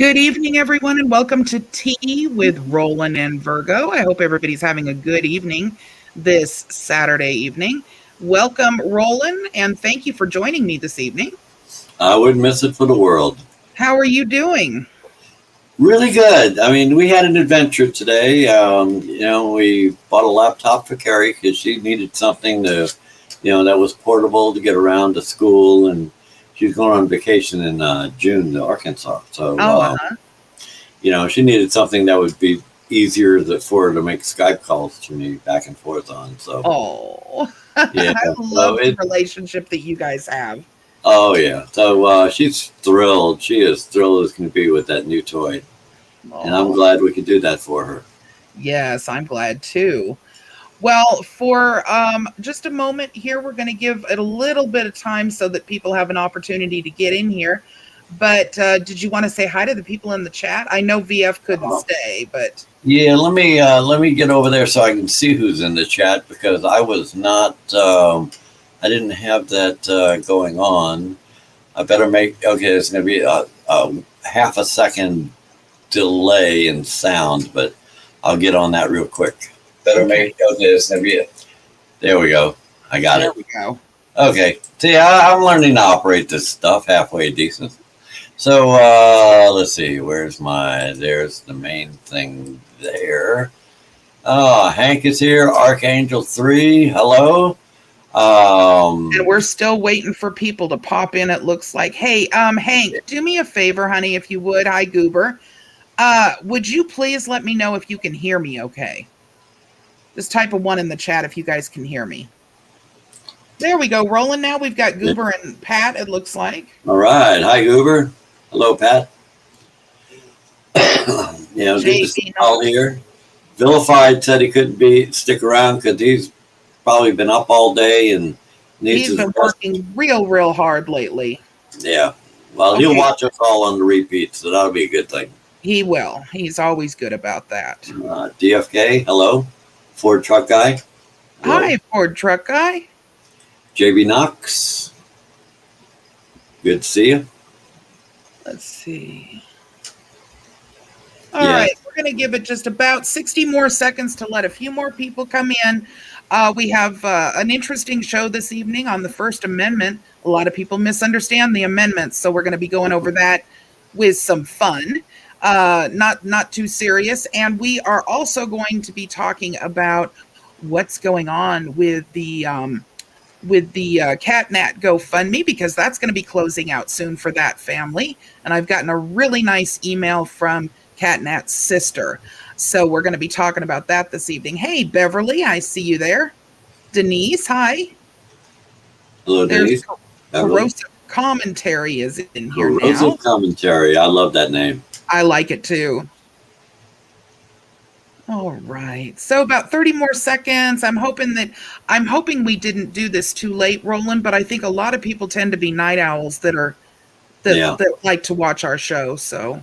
Good evening, everyone, and welcome to Tea with Roland and Virgo. I hope everybody's having a good evening this Saturday evening. Welcome, Roland, and thank you for joining me this evening. I wouldn't miss it for the world. How are you doing? Really good. I mean, we had an adventure today. We bought a laptop for Carrie because she needed something that was portable to get around to school, and she's going on vacation in June to Arkansas. So, she needed something that would be easier for her to make Skype calls to me back and forth on. So, yeah, I love the relationship that you guys have. Oh, yeah. So she's thrilled. She is thrilled as can be with that new toy. And I'm glad we could do that for her. Yes, I'm glad too. Well, for just a moment here, we're going to give it a little bit of time so that people have an opportunity to get in here. But did you want to say hi to the people in the chat? I know VF couldn't stay, but... Yeah, let me get over there so I can see who's in the chat, because I was not... I didn't have that going on. I better okay, it's going to be a half a second delay in sound, but I'll get on that real quick. Okay, it's going to be it. There we go. I got it. There we go. Okay. See, I'm learning to operate this stuff halfway decent. So let's see. There's the main thing there. Hank is here. Archangel 3. Hello. And we're still waiting for people to pop in, it looks like. Hey, Hank, do me a favor, honey, if you would. Hi, Goober. Would you please let me know if you can hear me okay? Just type a 1 in the chat if you guys can hear me. There we go. Rolling now. We've got Goober and Pat, it looks like. All right. Hi, Goober. Hello, Pat. Good to see all here. Vilified said he couldn't stick around because he's probably been up all day and he's been working real hard lately. Yeah. Well, he'll watch us all on the repeat, so that'll be a good thing. He will. He's always good about that. DFK, hello. Ford Truck Guy. Hello. Hi, Ford Truck Guy. JB Knox. Good to see you. Let's see. All right. We're going to give it just about 60 more seconds to let a few more people come in. We have an interesting show this evening on the First Amendment. A lot of people misunderstand the amendments, so we're going to be going over that with some fun, not too serious. And we are also going to be talking about what's going on with the CatNat GoFundMe, because that's going to be closing out soon for that family. And I've gotten a really nice email from CatNat's sister. So we're going to be talking about that this evening. Hey, Beverly, I see you there. Denise, hi. Hello, Denise. Corrosive Commentary is in here now. Corrosive Commentary. I love that name. I like it too. All right. So about 30 more seconds. I'm hoping we didn't do this too late, Roland, but I think a lot of people tend to be night owls that like to watch our show. So.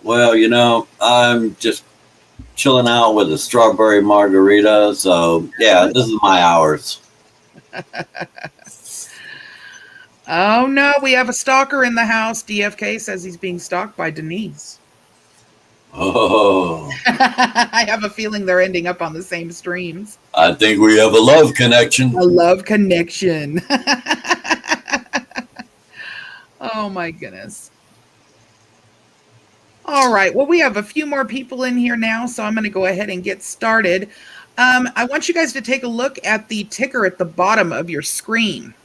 Well, I'm just chilling out with a strawberry margarita. So, yeah, this is my hours. Oh, no, we have a stalker in the house. DFK says he's being stalked by Denise. Oh. I have a feeling they're ending up on the same streams. I think we have a love connection. A love connection. Oh, my goodness. All right. Well, we have a few more people in here now, so I'm going to go ahead and get started. I want you guys to take a look at the ticker at the bottom of your screen.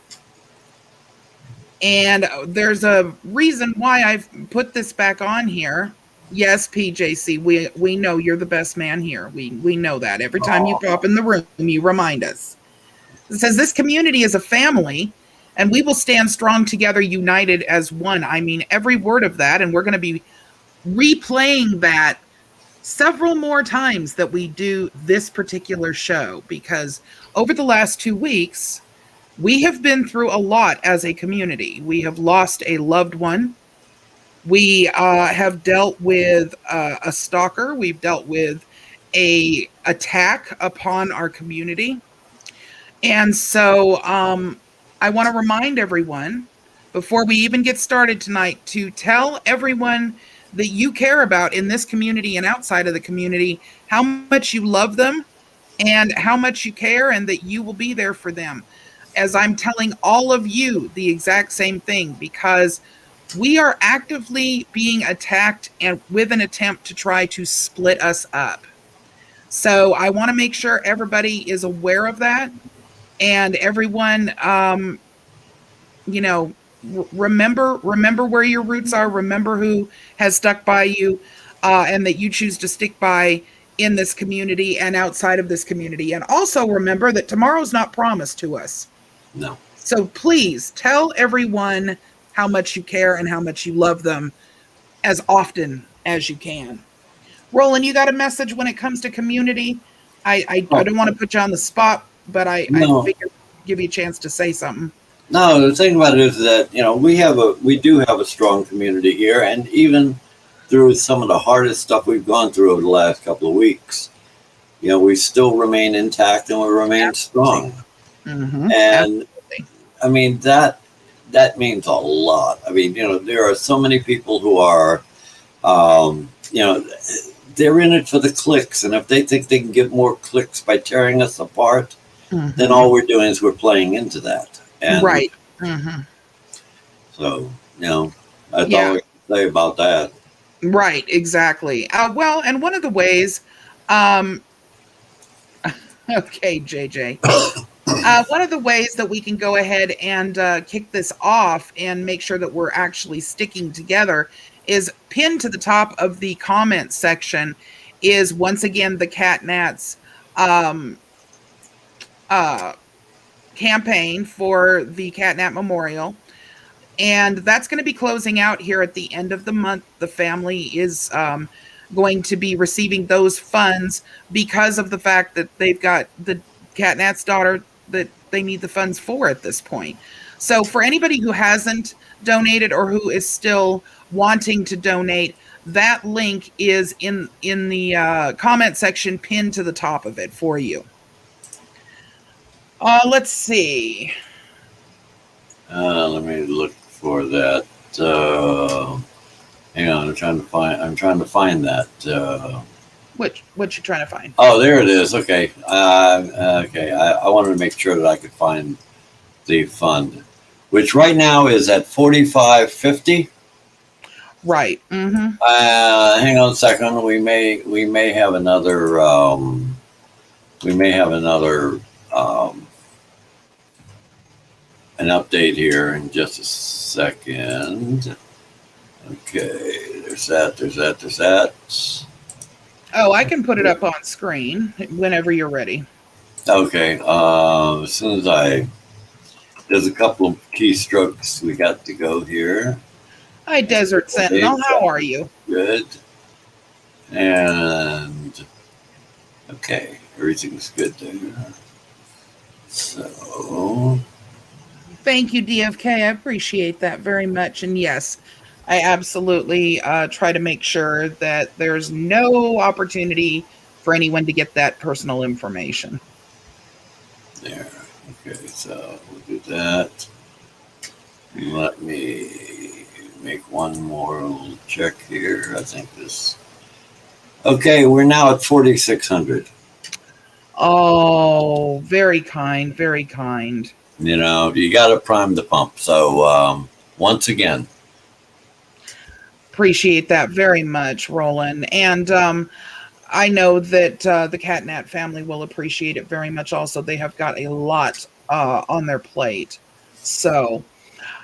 And there's a reason why I've put this back on here. Yes, PJC, we know you're the best man here. We know that. Every time you pop in the room, you remind us. It says this community is a family, and we will stand strong together, united as one. I mean, every word of that, and we're going to be replaying that several more times that we do this particular show, because over the last 2 weeks, we have been through a lot as a community. We have lost a loved one. We have dealt with a stalker. We've dealt with an attack upon our community. And so I want to remind everyone, before we even get started tonight, to tell everyone that you care about in this community and outside of the community, how much you love them and how much you care, and that you will be there for them. As I'm telling all of you the exact same thing, because we are actively being attacked and with an attempt to try to split us up. So I want to make sure everybody is aware of that, and everyone, you know, remember where your roots are. Remember who has stuck by you, and that you choose to stick by in this community and outside of this community. And also remember that tomorrow's not promised to us. No. So please tell everyone how much you care and how much you love them as often as you can. Roland, you got a message when it comes to community? I don't want to put you on the spot, but I No. figured I'd give you a chance to say something. No, the thing about it is that, you know, we do have a strong community here, and even through some of the hardest stuff we've gone through over the last couple of weeks, you know, we still remain intact and we remain strong. Mm-hmm. And Absolutely. I mean, that means a lot. I mean, you know, there are so many people who are, you know, they're in it for the clicks. And if they think they can get more clicks by tearing us apart, Mm-hmm. then all we're doing is we're playing into that. And Right. Mm-hmm. so, you know, that's Yeah. all I can say about that. Right, exactly. Well, and one of the ways, um, okay, JJ, one of the ways that we can go ahead and kick this off and make sure that we're actually sticking together is pinned to the top of the comment section is once again the CatNats um, campaign for the CatNat Memorial. And that's going to be closing out here at the end of the month. The family is going to be receiving those funds because of the fact that they've got the CatNat's daughter that they need the funds for at this point. So for anybody who hasn't donated or who is still wanting to donate, that link is in the comment section pinned to the top of it for you. Let's see. Let me look for that. Hang on, I'm trying to find that. What you trying to find? Oh, there it is. Okay. Okay. I wanted to make sure that I could find the fund, which right now is at $45.50. Right. Mm-hmm. Hang on a second. We may have another. An update here in just a second. Okay. There's that. Oh, I can put it up on screen whenever you're ready. Okay. As soon as there's a couple of keystrokes we got to go here. Hi, Desert Sentinel. How are you? Good. And okay, everything's good there. So thank you, DFK. I appreciate that very much. And yes, I absolutely try to make sure that there's no opportunity for anyone to get that personal information. there. Okay, so we'll do that. Let me make one more little check here. I think this. Okay, we're now at 4,600. Oh, very kind, very kind. You know, you got to prime the pump. So once again, appreciate that very much, Roland. And I know that the CatNat family will appreciate it very much. Also, they have got a lot on their plate. So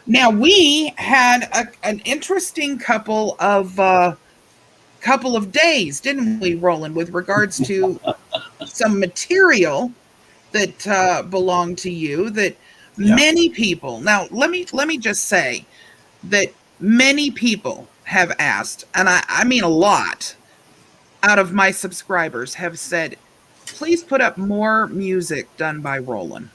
now we had an interesting couple of days, didn't we, Roland, with regards to some material that belonged to you that many people. Now, let me just say that many people have asked, and I mean a lot out of my subscribers have said, please put up more music done by Roland.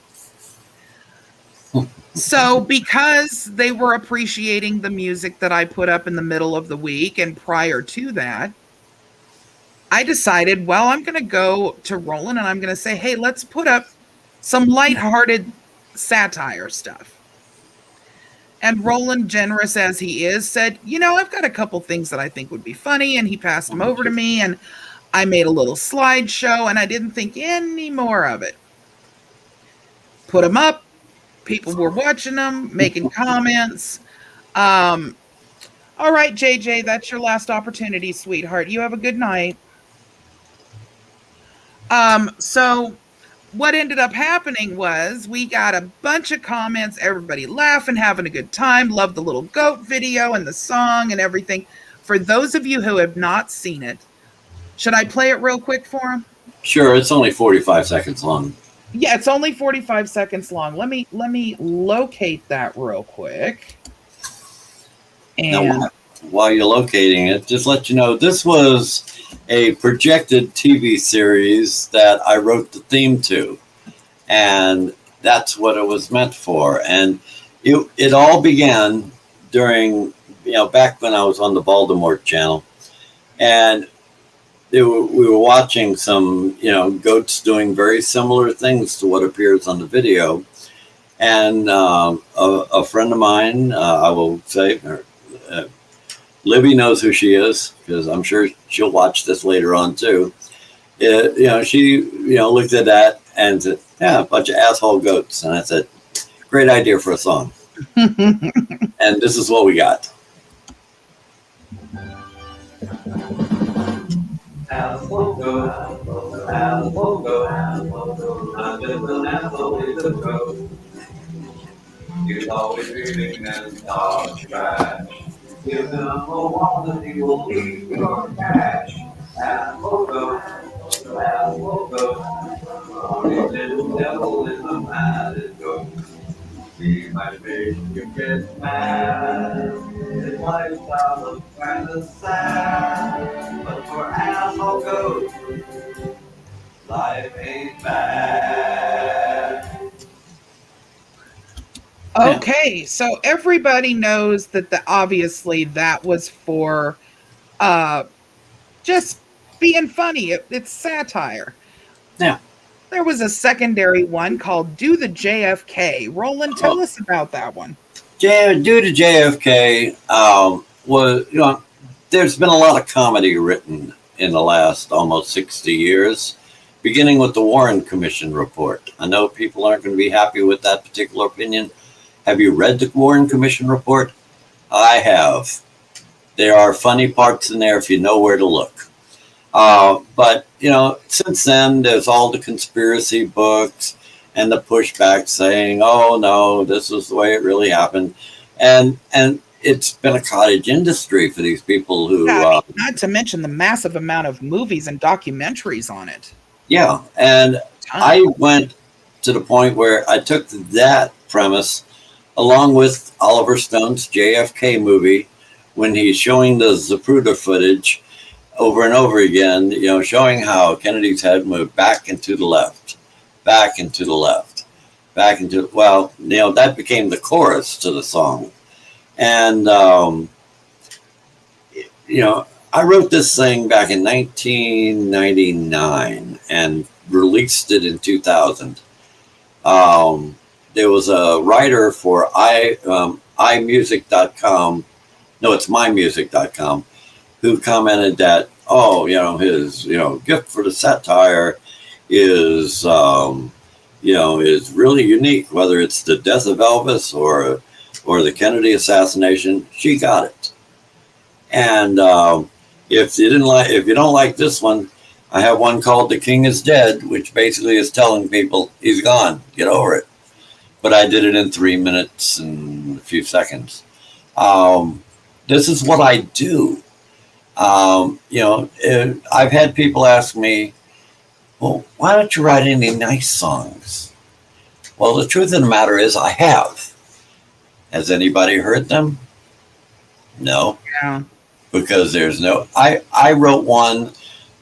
So because they were appreciating the music that I put up in the middle of the week and prior to that, I decided, well, I'm going to go to Roland and I'm going to say, hey, let's put up some lighthearted satire stuff. And Roland, generous as he is, said, I've got a couple things that I think would be funny. And he passed them over to me. And I made a little slideshow and I didn't think any more of it. Put them up. People were watching them, making comments. All right, JJ, that's your last opportunity, sweetheart. You have a good night. So what ended up happening was we got a bunch of comments, everybody laughing, having a good time, loved the little goat video and the song and everything. For those of you who have not seen it, should I play it real quick for them? Sure, it's only 45 seconds long. Yeah, it's only 45 seconds long. Let me locate that real quick. And now, while you're locating it, just let you know, this was a projected TV series that I wrote the theme to. And that's what it was meant for. And it all began during, back when I was on the Baltimore channel. And we were watching some, goats doing very similar things to what appears on the video. And a friend of mine, I will say, Libby knows who she is, because I'm sure she'll watch this later on too. She, looked at that and said, yeah, a bunch of asshole goats. And I said, great idea for a song. And this is what we got. Asshole goat, asshole goat, I'm just an asshole in the throat. He's always reading and talk trash. Give him a wall that he will leave your cash. Asshole goat, asshole goat. Only little devil is a mad goat. He might make you get mad. His lifestyle looks kinda sad. But for asshole goat, life ain't bad. okay, so everybody knows that obviously that was for just being funny. It's satire. Yeah. There was a secondary one called Do the JFK. Roland, tell us about that one. Do the JFK was, there's been a lot of comedy written in the last almost 60 years, beginning with the Warren Commission report. I know people aren't going to be happy with that particular opinion. Have you read the Warren Commission report? I have. There are funny parts in there if you know where to look. But, since then, there's all the conspiracy books and the pushback saying, oh, no, this is the way it really happened. And it's been a cottage industry for these people who... not to mention the massive amount of movies and documentaries on it. Yeah, and I went to the point where I took that premise along with Oliver Stone's JFK movie, when he's showing the Zapruder footage over and over again, showing how Kennedy's head moved back and to the left, back and to the left, back into, that became the chorus to the song. And, I wrote this thing back in 1999 and released it in 2000. There was a writer for imusic.com, no, it's mymusic.com, who commented that, his, gift for the satire is, is really unique, whether it's the death of Elvis or the Kennedy assassination. She got it. And if you don't like this one, I have one called The King is Dead, which basically is telling people he's gone, get over it. But I did it in 3 minutes and a few seconds. This is what I do. I've had people ask me, well, why don't you write any nice songs? Well, the truth of the matter is I have. Has anybody heard them? No. Yeah. Because there's no... I wrote one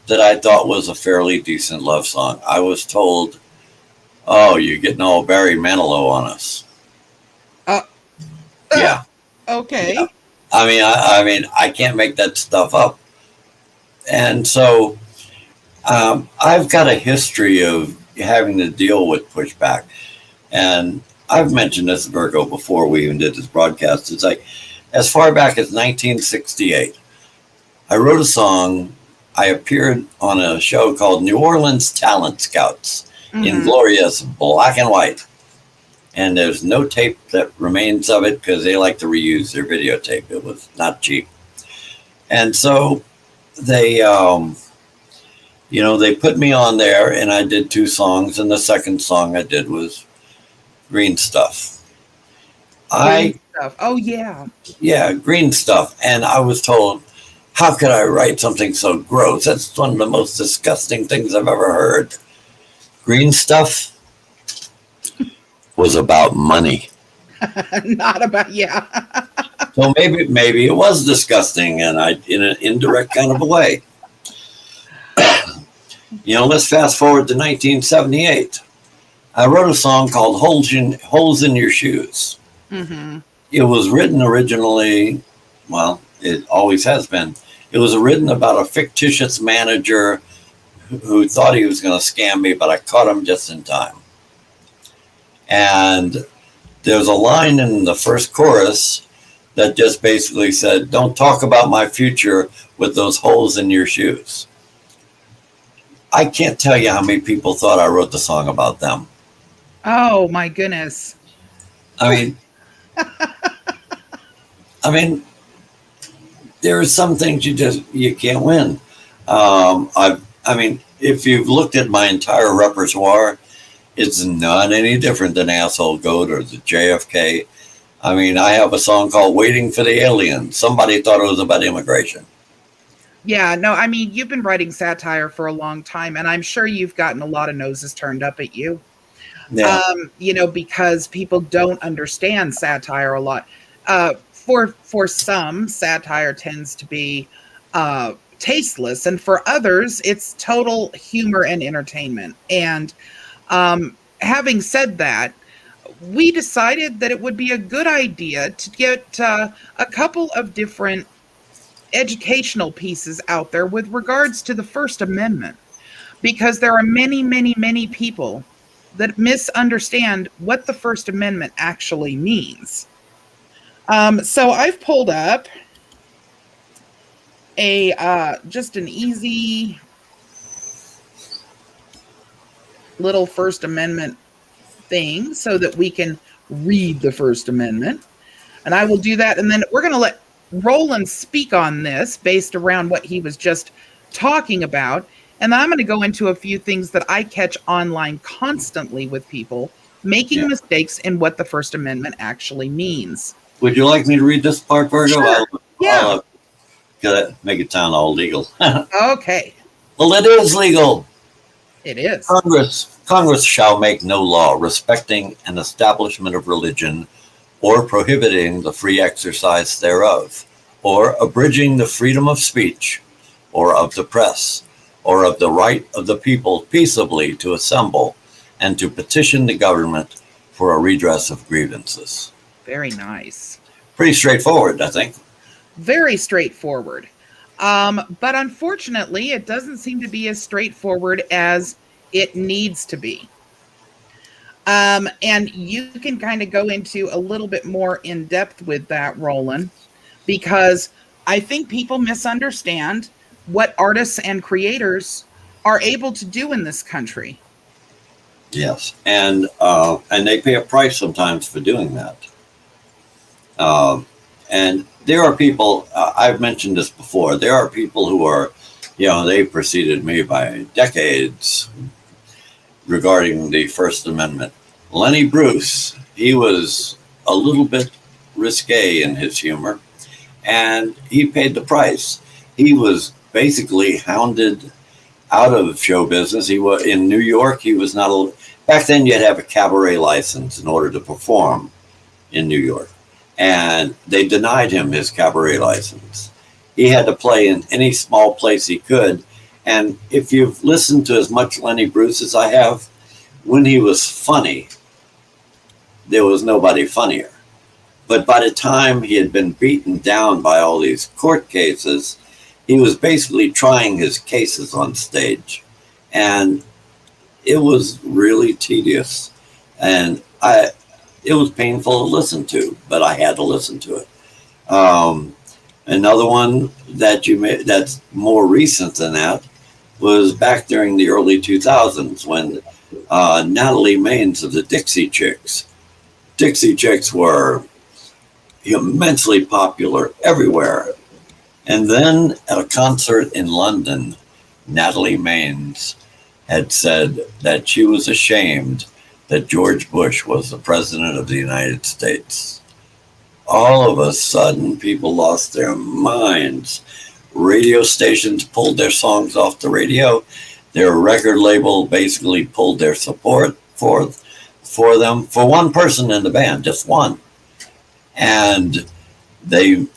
that I thought was a fairly decent love song. I was told, oh, you're getting all Barry Manilow on us. Yeah. Okay. Yeah. I mean, I can't make that stuff up. And so I've got a history of having to deal with pushback. And I've mentioned this, Virgo, before we even did this broadcast. It's like, as far back as 1968, I wrote a song. I appeared on a show called New Orleans Talent Scouts in glorious black and white. And there's no tape that remains of it because they like to reuse their videotape. It was not cheap. And so they, they put me on there, and I did 2 songs. And the second song I did was Green Stuff. Green Stuff. Oh, yeah. Yeah, Green Stuff. And I was told, how could I write something so gross? That's one of the most disgusting things I've ever heard. Green Stuff was about money. Not about, yeah. So maybe it was disgusting, and in an indirect kind of a way. Let's fast forward to 1978. I wrote a song called Holes in Your Shoes. It was written originally, well, it always has been. It was written about a fictitious manager who thought he was going to scam me, but I caught him just in time. And there's a line in the first chorus that just basically said, don't talk about my future with those holes in your shoes. I can't tell you how many people thought I wrote the song about them. Oh, my goodness. I mean, there are some things you can't win. If you've looked at my entire repertoire, it's not any different than Asshole Goat or the JFK. I have a song called Waiting for the Alien. Somebody thought it was about immigration. Yeah, no, you've been writing satire for a long time, and I'm sure you've gotten a lot of noses turned up at you. Yeah. Because people don't understand satire a lot. For some, satire tends to be tasteless, and for others, it's total humor and entertainment. And having said that, we decided that it would be a good idea to get a couple of different educational pieces out there with regards to the First Amendment, because there are many, many, many people that misunderstand what the First Amendment actually means. So I've pulled up just an easy little First Amendment thing so that we can read the First Amendment. And I will do that. And then we're going to let Roland speak on this based around what he was just talking about. And then I'm going to go into a few things that I catch online constantly with people making mistakes in what the First Amendment actually means. Would you like me to read this part, Virgo? Sure. I'll make it sound all legal. Okay. Well, it is legal. It is. Congress shall make no law respecting an establishment of religion, or prohibiting the free exercise thereof, or abridging the freedom of speech, or of the press, or of the right of the people peaceably to assemble and to petition the government for a redress of grievances. Very nice. Pretty straightforward, I think. Very straightforward. But unfortunately, it doesn't seem to be as straightforward as it needs to be. And you can kind of go into a little bit more in depth with that, Roland, because I think people misunderstand what artists and creators are able to do in this country. Yes, and they pay a price sometimes for doing that. And there are people, I've mentioned this before, there are people who are, they preceded me by decades regarding the First Amendment. Lenny Bruce, he was a little bit risque in his humor, and he paid the price. He was basically hounded out of show business. He was in New York. He was not back then. You had to have a cabaret license in order to perform in New York, and they denied him his cabaret license. He had to play in any small place he could. And if you've listened to as much Lenny Bruce as I have, when he was funny, there was nobody funnier. But by the time he had been beaten down by all these court cases, he was basically trying his cases on stage. And it was really tedious. And it was painful to listen to, but I had to listen to it. Another one that you made that's more recent than that was back during the early 2000s when Natalie Maines of the Dixie Chicks. Dixie Chicks were immensely popular everywhere. And then at a concert in London, Natalie Maines had said that she was ashamed that George Bush was the president of the United States. All of a sudden, people lost their minds. Radio stations pulled their songs off the radio. Their record label basically pulled their support for them, for one person in the band, just one. And they've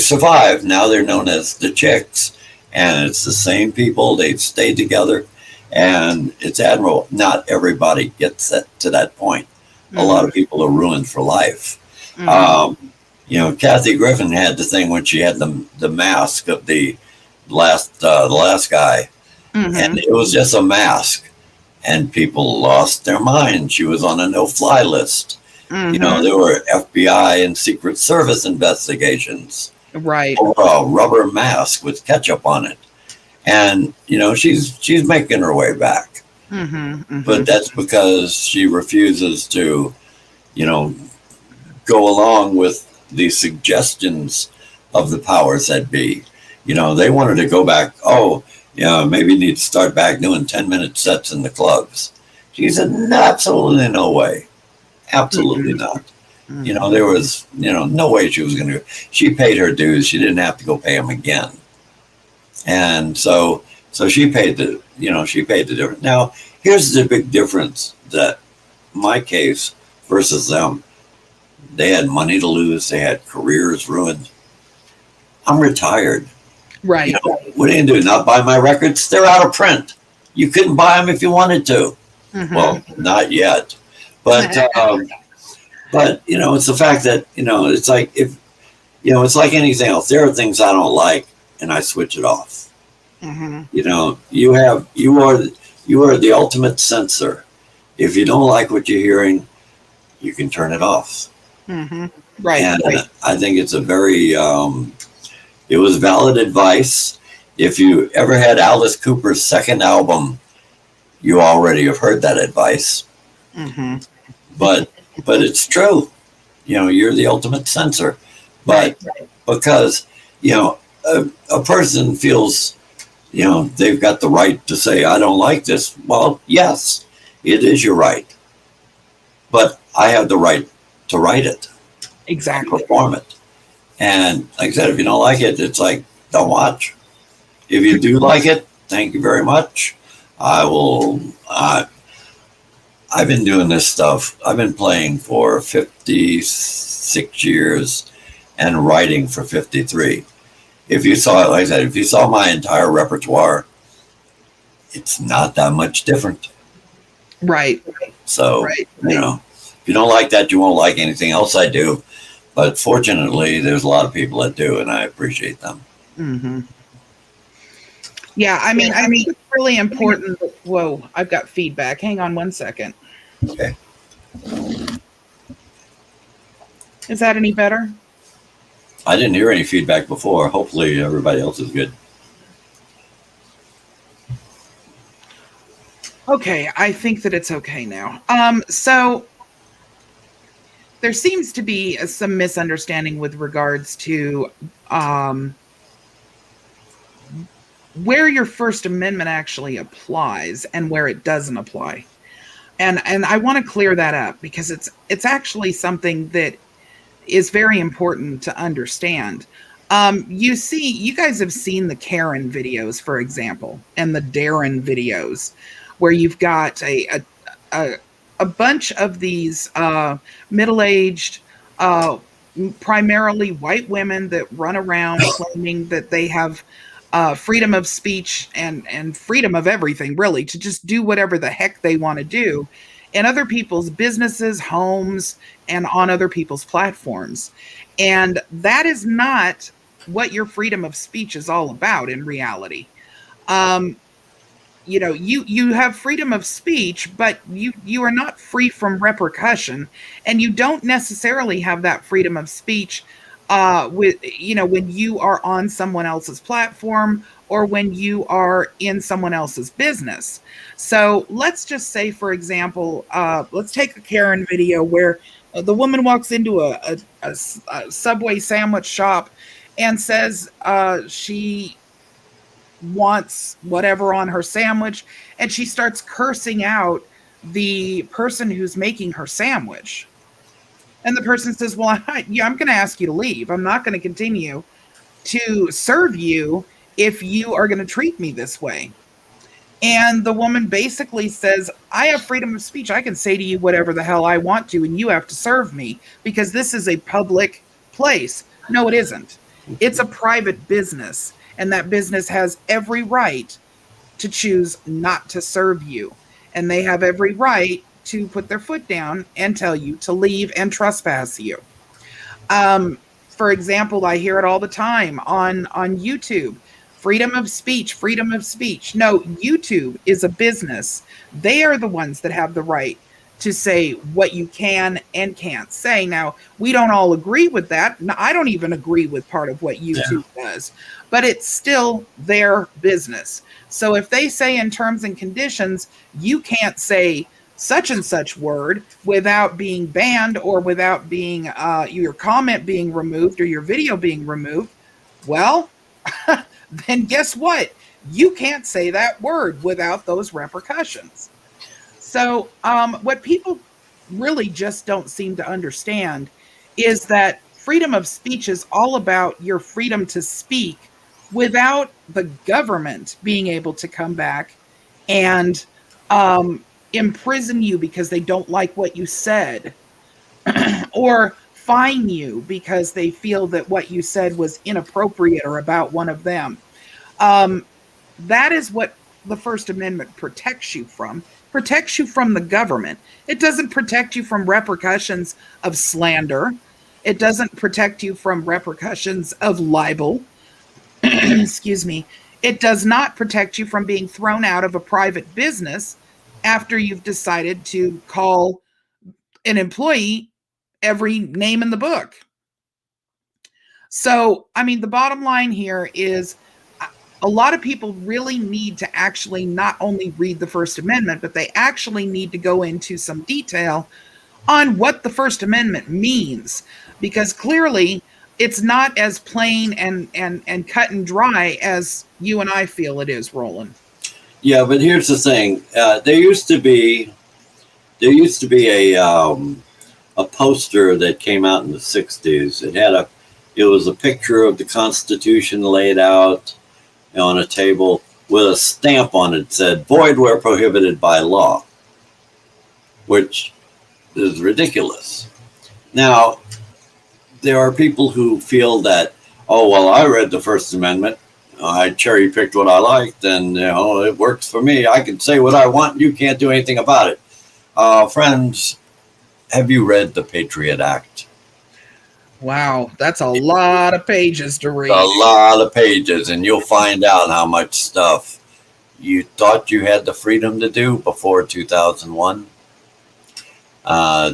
survived. Now they're known as the Chicks, and it's the same people. They've stayed together, and it's admirable. Not everybody gets to that point. Mm-hmm. A lot of people are ruined for life. Mm-hmm. Kathy Griffin had the thing when she had the mask of the last guy, mm-hmm. and it was just a mask, and people lost their minds. She was on a no-fly list. Mm-hmm. There were FBI and Secret Service investigations. Right. For a rubber mask with ketchup on it. And, she's making her way back. Mm-hmm, mm-hmm. But that's because she refuses to, go along with the suggestions of the powers that be. They wanted to go back, maybe you need to start back doing 10-minute sets in the clubs. She said, no, absolutely no way. Absolutely mm-hmm. not. Mm-hmm. There was, no way she was going to. She paid her dues. She didn't have to go pay them again. And so she paid the difference. Now, here's the big difference that my case versus them. They had money to lose. They had careers ruined. I'm retired. Right. What do you do? Not buy my records? They're out of print. You couldn't buy them if you wanted to. Mm-hmm. Well, not yet. But it's the fact that it's like it's like anything else. There are things I don't like, and I switch it off. Mm-hmm. You are the ultimate censor. If you don't like what you're hearing, you can turn it off. Mm-hmm. Right. And right. I think it's a very it was valid advice. If you ever had Alice Cooper's second album, you already have heard that advice. Mm-hmm. But it's true. You're the ultimate censor. But right. Because, a person feels, they've got the right to say, I don't like this. Well, yes, it is your right. But I have the right to write it. Exactly. Perform it. And like I said, if you don't like it, it's like, don't watch. If you do like it, thank you very much. I've been doing this stuff. I've been playing for 56 years and writing for 53. If you saw, like I said, if you saw my entire repertoire, it's not that much different. Right. So, right. If you don't like that, you won't like anything else I do. But fortunately, there's a lot of people that do, and I appreciate them. Mm-hmm. Yeah, I mean, it's really important. Whoa, I've got feedback. Hang on one second. Okay. Is that any better? I didn't hear any feedback before. Hopefully everybody else is good. Okay, I think that it's okay now. So there seems to be some misunderstanding with regards to where your First Amendment actually applies and where it doesn't apply. And I want to clear that up because it's actually something that is very important to understand. You guys have seen the Karen videos, for example, and the Darren videos, where you've got a bunch of these middle-aged, primarily white women that run around claiming that they have freedom of speech and freedom of everything, really, to just do whatever the heck they want to do in other people's businesses, homes, and on other people's platforms. And that is not what your freedom of speech is all about in reality. you have freedom of speech, but you are not free from repercussion, and you don't necessarily have that freedom of speech with when you are on someone else's platform or when you are in someone else's business. So let's just say, for example, let's take a Karen video where the woman walks into a Subway sandwich shop and says she wants whatever on her sandwich, and she starts cursing out the person who's making her sandwich. And the person says, well, I'm going to ask you to leave. I'm not going to continue to serve you if you are going to treat me this way. And the woman basically says, I have freedom of speech. I can say to you whatever the hell I want to, and you have to serve me because this is a public place. No, it isn't. It's a private business, and that business has every right to choose not to serve you. And they have every right to put their foot down and tell you to leave and trespass you. For example, I hear it all the time on YouTube. Freedom of speech, freedom of speech. No, YouTube is a business. They are the ones that have the right to say what you can and can't say. Now, we don't all agree with that. No, I don't even agree with part of what YouTube does, but it's still their business. So if they say in terms and conditions, you can't say such and such word without being banned or without being your comment being removed or your video being removed, well, then guess what? You can't say that word without those repercussions. So what people really just don't seem to understand is that freedom of speech is all about your freedom to speak without the government being able to come back and imprison you because they don't like what you said or fine you because they feel that what you said was inappropriate or about one of them. That is what the First Amendment protects you from the government. It doesn't protect you from repercussions of slander. It doesn't protect you from repercussions of libel. Excuse me. It does not protect you from being thrown out of a private business after you've decided to call an employee every name in the book. So, I mean, the bottom line here is a lot of people really need to actually not only read the First Amendment, but they actually need to go into some detail on what the First Amendment means, because clearly it's not as plain and cut and dry as you and I feel it is, Roland. Yeah, but here's the thing: there used to be a poster that came out in the '60s. It was a picture of the Constitution laid out on a table with a stamp on it that said "Void where prohibited by law," which is ridiculous. Now, there are people who feel that, oh, well, I read the First Amendment. I cherry picked what I liked, and it works for me. I can say what I want, and you can't do anything about it. Friends, have you read the Patriot Act? Wow, that's a lot of pages to read. A lot of pages, and you'll find out how much stuff you thought you had the freedom to do before 2001.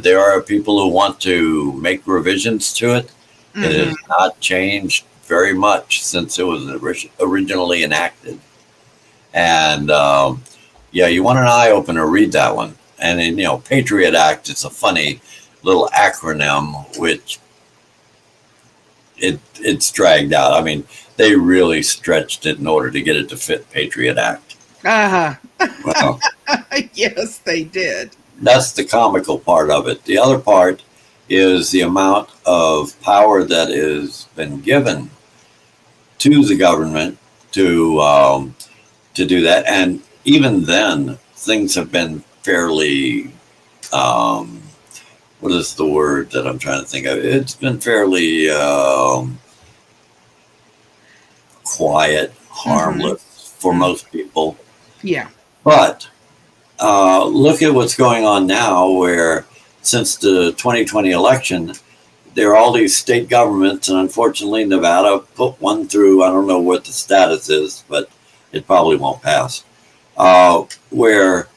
There are people who want to make revisions to it. Mm-hmm. It has not changed very much since it was originally enacted. And you want an eye opener, read that one. And then, Patriot Act, it's a funny little acronym, which it's dragged out. I mean, they really stretched it in order to get it to fit Patriot Act. Uh-huh. Well, yes, they did. That's the comical part of it. The other part is the amount of power that has been given to the government to do that. And even then, things have been fairly, what is the word that I'm trying to think of? It's been fairly quiet, harmless for most people. Yeah. But look at what's going on now, where since the 2020 election, there are all these state governments, and unfortunately Nevada put one through. I don't know what the status is, but it probably won't pass. where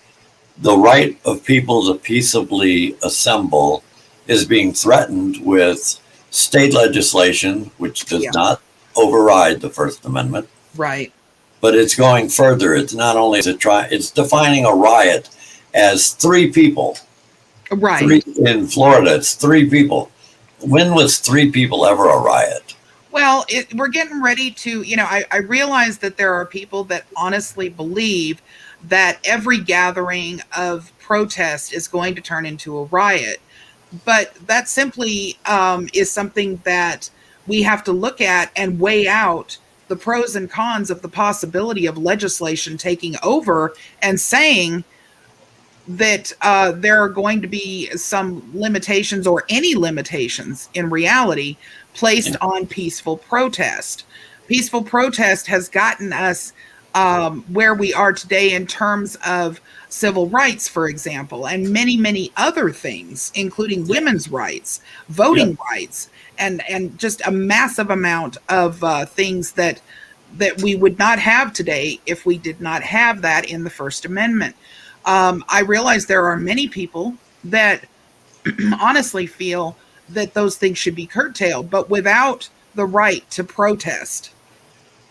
the right of people to peaceably assemble is being threatened with state legislation, which does not override the First Amendment. Right. But it's going further. It's not only it's defining a riot as 3 people. Right. In Florida, it's 3 people. When was 3 people ever a riot? Well, we're getting ready to, I realize that there are people that honestly believe that every gathering of protest is going to turn into a riot. But that simply is something that we have to look at and weigh out the pros and cons of the possibility of legislation taking over and saying that there are going to be some limitations or any limitations in reality placed on peaceful protest. Peaceful protest has gotten us where we are today in terms of civil rights, for example, and many, many other things, including women's rights, voting rights, and just a massive amount of things that we would not have today if we did not have that in the First Amendment. I realize there are many people that honestly feel that those things should be curtailed, but without the right to protest,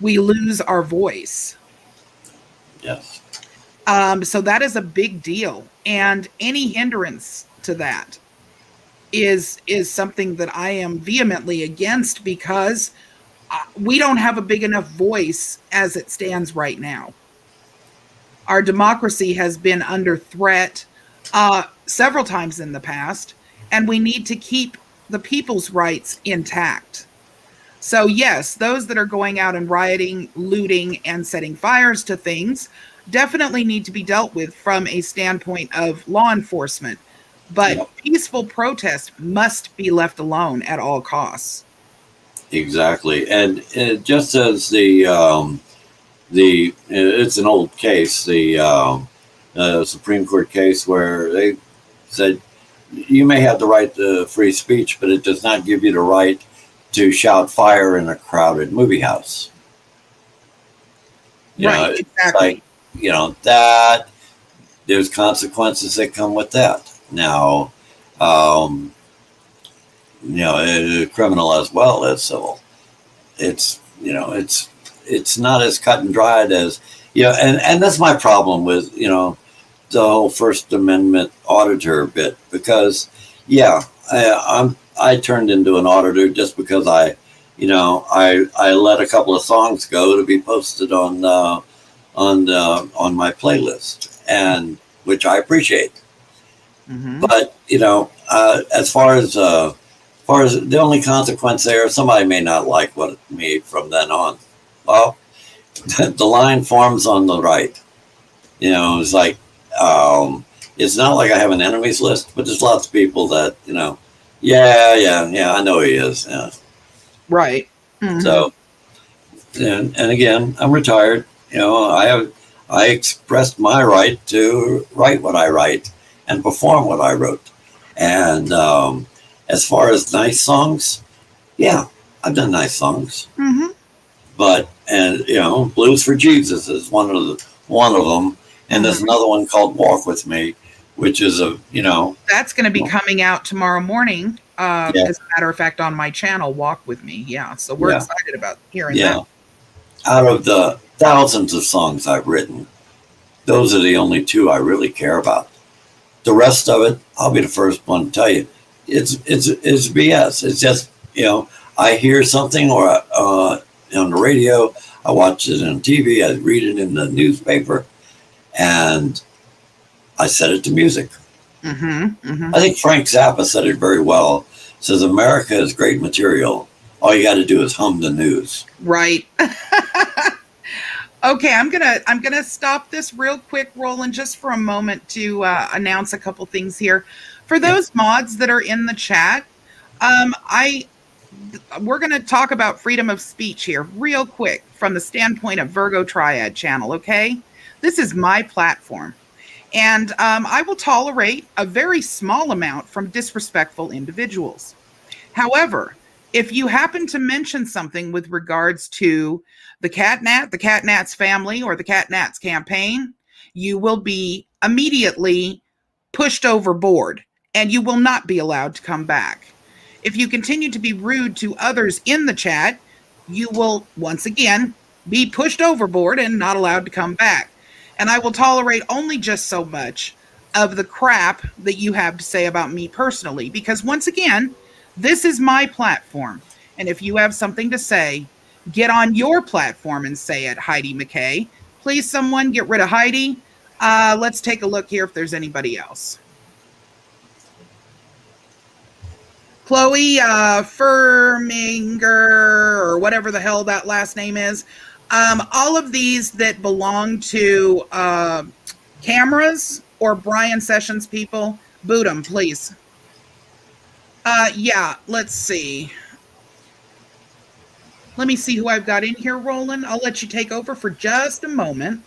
we lose our voice. Yes. So that is a big deal, and any hindrance to that is something that I am vehemently against, because we don't have a big enough voice as it stands right now. Our democracy has been under threat several times in the past, and we need to keep the people's rights intact. So, yes, those that are going out and rioting, looting, and setting fires to things definitely need to be dealt with from a standpoint of law enforcement. But peaceful protest must be left alone at all costs. Exactly. And just as it's an old case, the Supreme Court case where they said you may have the right to free speech, but it does not give you the right to shout fire in a crowded movie house. Exactly. That there's consequences that come with that. Now, criminal as well as civil. It's not as cut and dried as and that's my problem with the whole First Amendment auditor bit, because I turned into an auditor just because I let a couple of songs go to be posted on my playlist, and which I appreciate. Mm-hmm. But as far as the only consequence there, somebody may not like me from then on. Well, the line forms on the right. It's like it's not like I have an enemies list, but there's lots of people that I know he is. Yeah. Right. Mm-hmm. So, and again, I'm retired. I expressed my right to write what I write and perform what I wrote. And as far as nice songs, I've done nice songs. Mm-hmm. But Blues for Jesus is one of them, and there's another one called Walk With Me, which is that's going to be coming out tomorrow morning. As a matter of fact, on my channel, Walk With Me. Yeah, so we're excited about hearing that. Out of the thousands of songs I've written, those are the only 2 I really care about. The rest of it, I'll be the first one to tell you, it's BS. It's just I hear something or on the radio, I watch it on TV, I read it in the newspaper, and I set it to music. Mm-hmm, mm-hmm. I think Frank Zappa said it very well. Says America is great material. All you got to do is hum the news. Right. Okay, I'm gonna stop this real quick, Roland, just for a moment to announce a couple things here. For those mods that are in the chat, we're going to talk about freedom of speech here real quick from the standpoint of Virgo Triad channel, okay? This is my platform, and I will tolerate a very small amount from disrespectful individuals. However, if you happen to mention something with regards to the Catnats family or the Catnats campaign, you will be immediately pushed overboard and you will not be allowed to come back. If you continue to be rude to others in the chat, you will once again be pushed overboard and not allowed to come back. And I will tolerate only just so much of the crap that you have to say about me personally, because once again, this is my platform. And if you have something to say, get on your platform and say it, Heidi McKay. Please, someone get rid of Heidi. Let's take a look here if there's anybody else. Chloe Furminger, or whatever the hell that last name is. All of these that belong to cameras or Brian Sessions people, boot them, please. Yeah, let's see. Let me see who I've got in here, Roland. I'll let you take over for just a moment.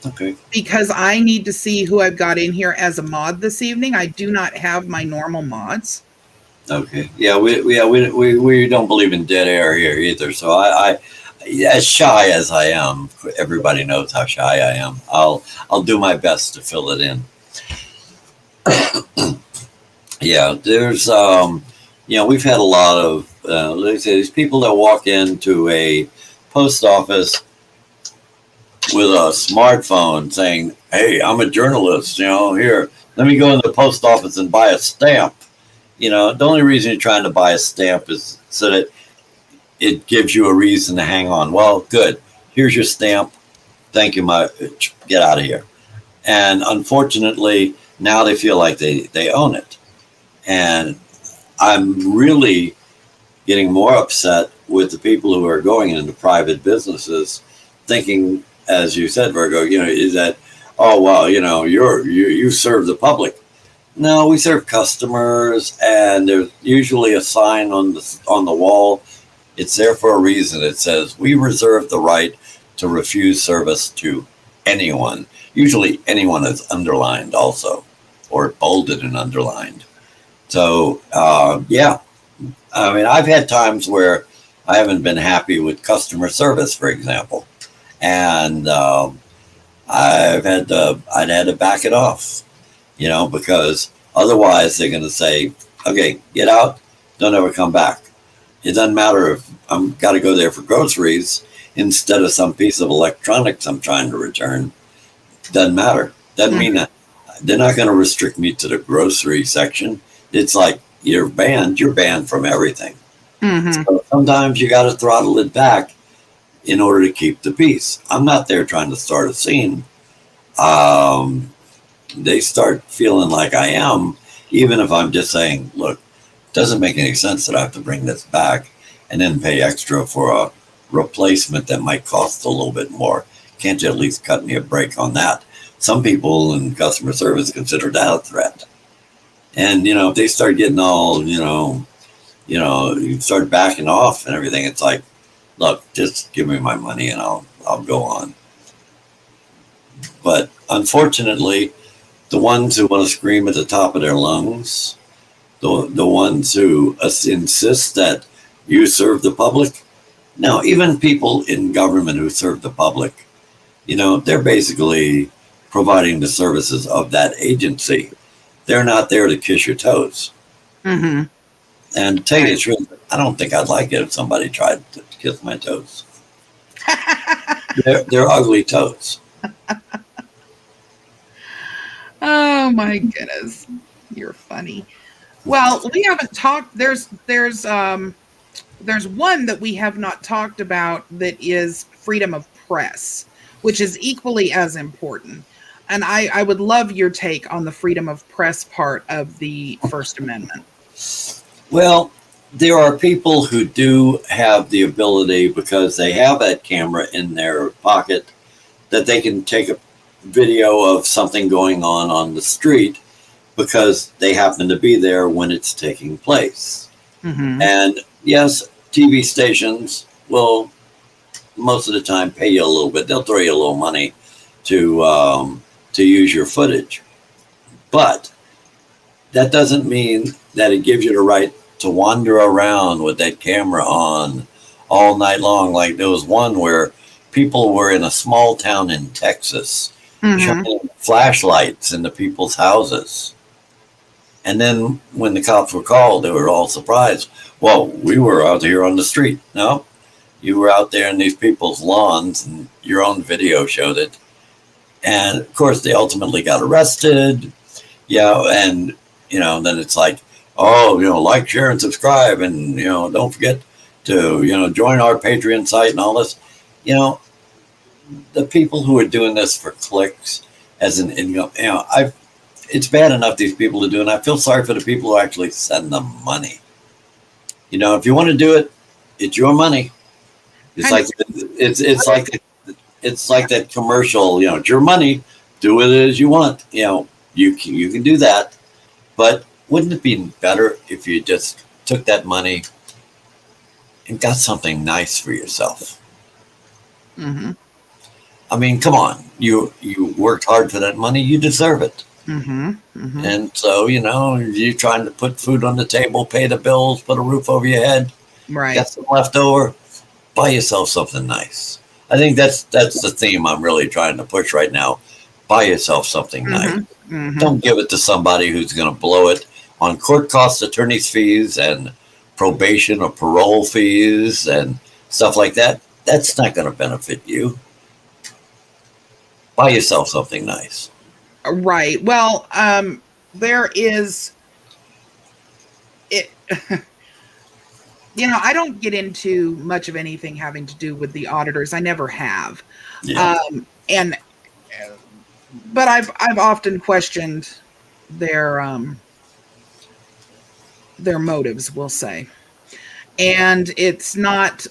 Okay. Because I need to see who I've got in here as a mod this evening. I do not have my normal mods. Okay. Yeah, we don't believe in dead air here either. So I as shy as I am, everybody knows how shy I am. I'll do my best to fill it in. Yeah, there's we've had a lot of let's say these people that walk into a post office with a smartphone saying, "Hey, I'm a journalist, here, let me go in the post office and buy a stamp." The only reason you're trying to buy a stamp is so that it gives you a reason to hang on. Well, good. Here's your stamp. Thank you, get out of here. And unfortunately, now they feel like they own it. And I'm really getting more upset with the people who are going into private businesses thinking, as you said, Virgo, is that, oh, well, you serve the public. No, we serve customers, and there's usually a sign on the wall. It's there for a reason. It says, we reserve the right to refuse service to anyone. Usually anyone is underlined also, or bolded and underlined. So, yeah. I mean, I've had times where I haven't been happy with customer service, for example. And I'd had to back it off, because otherwise they're going to say, okay, get out, don't ever come back. It doesn't matter if I'm got to go there for groceries instead of some piece of electronics I'm trying to return. Doesn't matter. Doesn't mean that they're not going to restrict me to the grocery section. It's like, you're banned from everything. Mm-hmm. So sometimes you got to throttle it back in order to keep the peace. I'm not there trying to start a scene. They start feeling like I am, even if I'm just saying, look, it doesn't make any sense that I have to bring this back and then pay extra for a replacement that might cost a little bit more. Can't you at least cut me a break on that? Some people in customer service consider that a threat. And, if they start getting all, you start backing off and everything, it's like, look, just give me my money and I'll go on. But unfortunately, the ones who want to scream at the top of their lungs, the ones who insist that you serve the public. Now, even people in government who serve the public, they're basically providing the services of that agency. They're not there to kiss your toes. Mm-hmm. And to tell you the truth, I don't think I'd like it if somebody tried to kiss my toes. They're ugly toes. Oh my goodness, you're funny. Well, we haven't talked. There's one that we have not talked about that is freedom of press, which is equally as important. And I would love your take on the freedom of press part of the First Amendment. Well, there are people who do have the ability, because they have that camera in their pocket, that they can take a video of something going on the street because they happen to be there when it's taking place. Mm-hmm. And yes, TV stations will most of the time pay you a little bit. They'll throw you a little money to use your footage. But that doesn't mean that it gives you the right to wander around with that camera on all night long. Like there was one where people were in a small town in Texas Mm-hmm. shining flashlights into people's houses. And then when the cops were called, they were all surprised. Well, we were out here on the street. No, you were out there in these people's lawns, and your own video showed it. And of course, they ultimately got arrested. Yeah, and then it's like, oh, like, share, and subscribe, and don't forget to join our Patreon site and all this. The people who are doing this for clicks as an income, it's bad enough these people are doing. I feel sorry for the people who actually send them money. If you want to do it, it's your money. It's like it's like that commercial. It's your money. Do with it as you want. You can do that, but wouldn't it be better if you just took that money and got something nice for yourself? Mm-hmm. I mean, come on. You worked hard for that money. You deserve it. Mm-hmm. Mm-hmm. And so, you're trying to put food on the table, pay the bills, put a roof over your head, Right. got some left over, buy yourself something nice. I think that's the theme I'm really trying to push right now. Buy yourself something nice. Mm-hmm. Don't give it to somebody who's going to blow it on court costs, attorney's fees, and probation or parole fees and stuff like that. That's not going to benefit you. Buy yourself something nice. Right. Well, there is it. I don't get into much of anything having to do with the auditors. I never have. Yeah. But I've often questioned their motives, we'll say, and it's not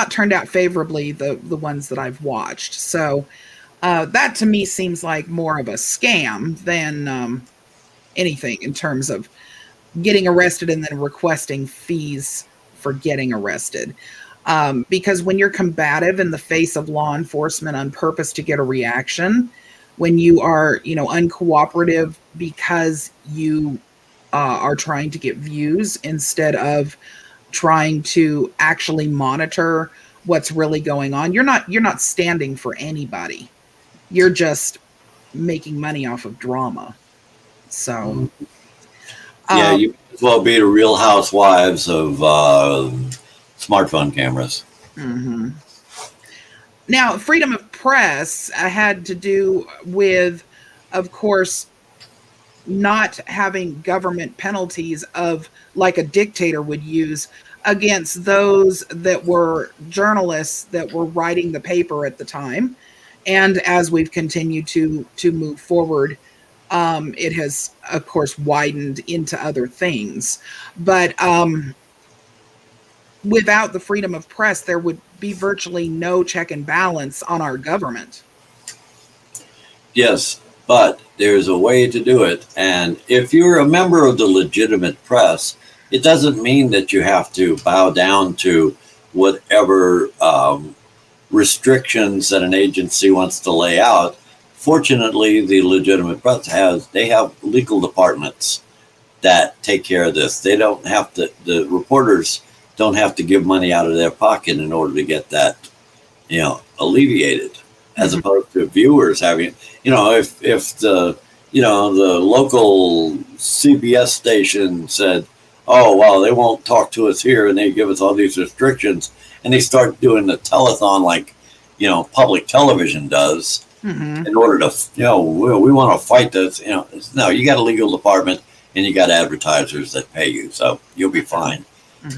turned out favorably, the ones that I've watched. So that to me seems like more of a scam than anything in terms of getting arrested and then requesting fees for getting arrested. Because when you're combative in the face of law enforcement on purpose to get a reaction, when you are, uncooperative because you are trying to get views instead of trying to actually monitor what's really going on, you're not standing for anybody. You're just making money off of drama. So, yeah, you might as well be the Real Housewives of smartphone cameras. Mm-hmm. Now, freedom of press had to do with, of course, not having government penalties of like a dictator would use against those that were journalists that were writing the paper at the time. And as we've continued to move forward, it has, of course, widened into other things. But without the freedom of press, there would be virtually no check and balance on our government. Yes, but there's a way to do it. And if you're a member of the legitimate press, it doesn't mean that you have to bow down to whatever restrictions that an agency wants to lay out. Fortunately, the legitimate press have legal departments that take care of this. They don't have to, the reporters don't have to give money out of their pocket in order to get that, alleviated, as opposed to viewers having, if the, the local CBS station said, oh, well, they won't talk to us here and they give us all these restrictions, and they start doing the telethon like, public television does, in order to, we want to fight this, no, you got a legal department and you got advertisers that pay you, so you'll be fine.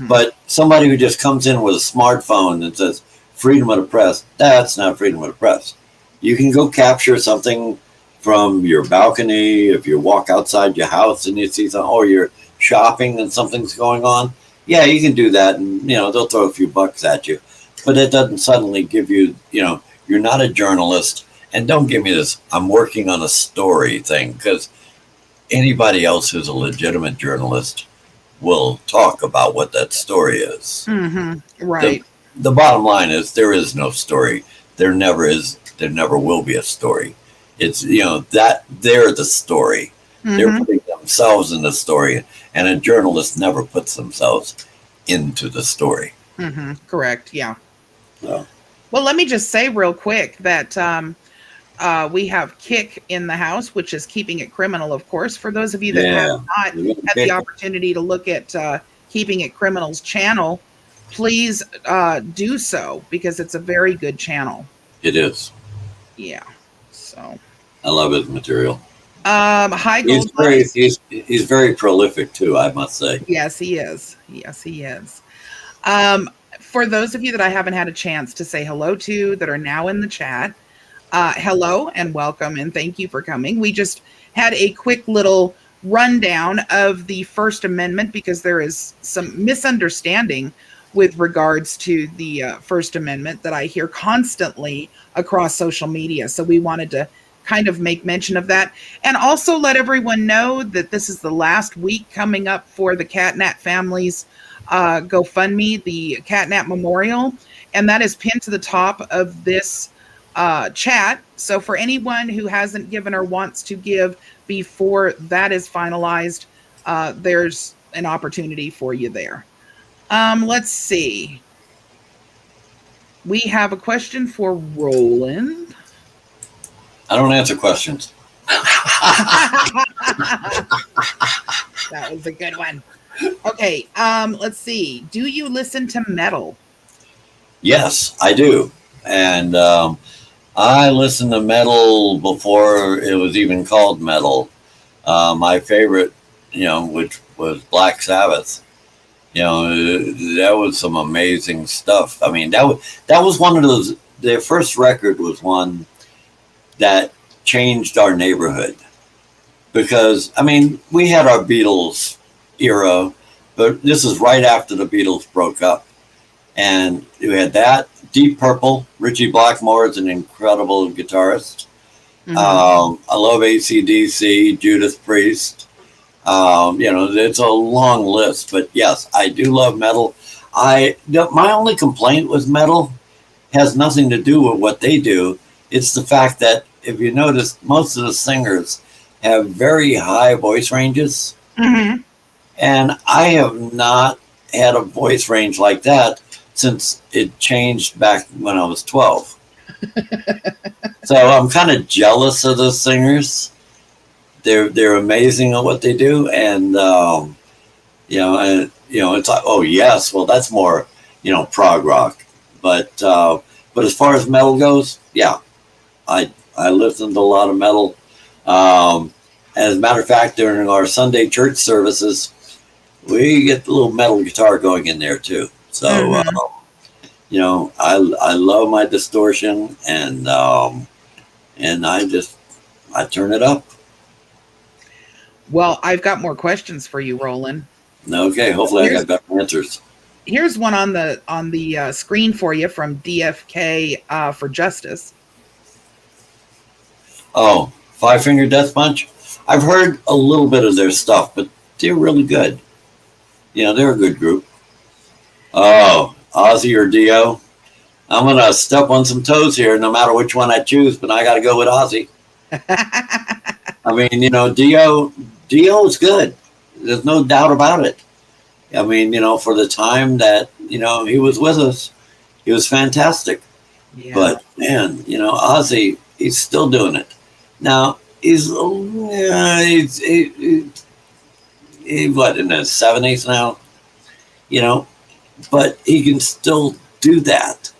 But somebody who just comes in with a smartphone and says freedom of the press, that's not freedom of the press. You can go capture something from your balcony if you walk outside your house and you see something, or you're shopping and something's going on. Yeah, you can do that, and they'll throw a few bucks at you, but it doesn't suddenly give you, you're not a journalist. And don't give me this I'm working on a story thing, because anybody else who's a legitimate journalist will talk about what that story is. Right. The bottom line is there is no story. There never is. There never will be a story. It's, that they're the story. They're putting themselves in the story, and a journalist never puts themselves into the story. Correct. Yeah. So. Well, let me just say real quick that We have Kick in the house, which is Keeping It Criminal, of course. For those of you that have Yeah. not had the opportunity to look at Keeping It Criminal's channel, please do so because it's a very good channel. It is. Yeah. So. I love his material. Hi, Gold Buzz. He's very prolific too, I must say. Yes, he is. Yes, he is. For those of you that I haven't had a chance to say hello to that are now in the chat, hello and welcome and thank you for coming. We just had a quick little rundown of the First Amendment because there is some misunderstanding with regards to the First Amendment that I hear constantly across social media. So we wanted to kind of make mention of that and also let everyone know that this is the last week coming up for the Catnap families GoFundMe, the Catnap Memorial, and that is pinned to the top of this chat. So for anyone who hasn't given or wants to give before that is finalized, there's an opportunity for you there. Let's see. We have a question for Roland. I don't answer questions. That was a good one. Okay, let's see. Do you listen to metal? Yes, I do. And I listened to metal before it was even called metal. My favorite, which was Black Sabbath. That was some amazing stuff. I mean, that was one of those. Their first record was one that changed our neighborhood because, I mean, we had our Beatles era, but this is right after the Beatles broke up. And we had that. Deep Purple. Richie Blackmore is an incredible guitarist. Mm-hmm. I love AC/DC, Judas Priest. It's a long list, but yes, I do love metal. My only complaint with metal has nothing to do with what they do. It's the fact that if you notice, most of the singers have very high voice ranges. Mm-hmm. And I have not had a voice range like that since it changed back when I was 12. So I'm kind of jealous of those singers. They're amazing at what they do, and it's like, oh yes, well that's more prog rock, but as far as metal goes, yeah, I listen to a lot of metal. As a matter of fact, during our Sunday church services, we get the little metal guitar going in there too. So, mm-hmm. I love my distortion, and I turn it up. Well, I've got more questions for you, Roland. Okay, hopefully I got better answers. Here's one on the screen for you from DFK for Justice. Oh, Five Finger Death Punch. I've heard a little bit of their stuff, but they're really good. They're a good group. Oh, Ozzy or Dio. I'm going to step on some toes here, no matter which one I choose, but I got to go with Ozzy. I mean, Dio is good. There's no doubt about it. I mean, for the time that, he was with us, he was fantastic. Yeah. But, man, Ozzy, he's still doing it. Now, he's what, in his 70s now? But he can still do that.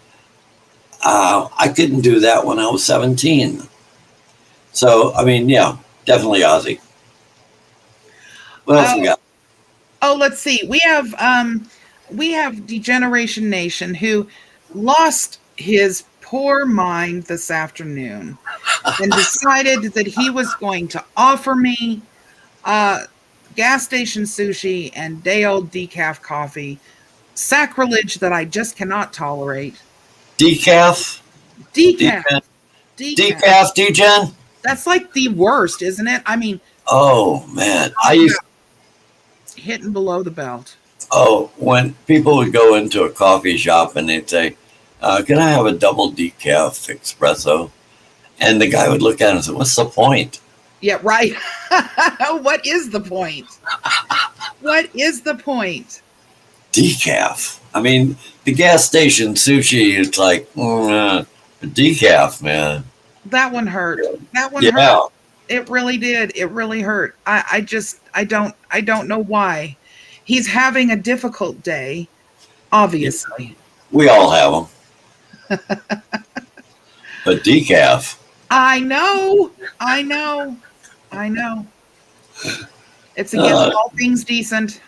I couldn't do that when I was 17. So, I mean, yeah, definitely Ozzy. What else we got? Oh, let's see. We have Degeneration Nation, who lost his poor mind this afternoon and decided that he was going to offer me gas station sushi and day old decaf coffee. Sacrilege that I just cannot tolerate. Decaf? Decaf. Decaf, Degen? That's like the worst, isn't it? I mean, oh man, hitting below the belt. Oh, when people would go into a coffee shop and they'd say, "Can I have a double decaf espresso?" And the guy would look at him and say, "What's the point?" Yeah, right. What is the point? What is the point? Decaf. I mean, the gas station sushi is like decaf, man. That one hurt. That one hurt. Yeah, It really did. It really hurt. I don't know why. He's having a difficult day, yeah, obviously. we all have them. But decaf, I know. I know. I know. It's against uh, all things decent.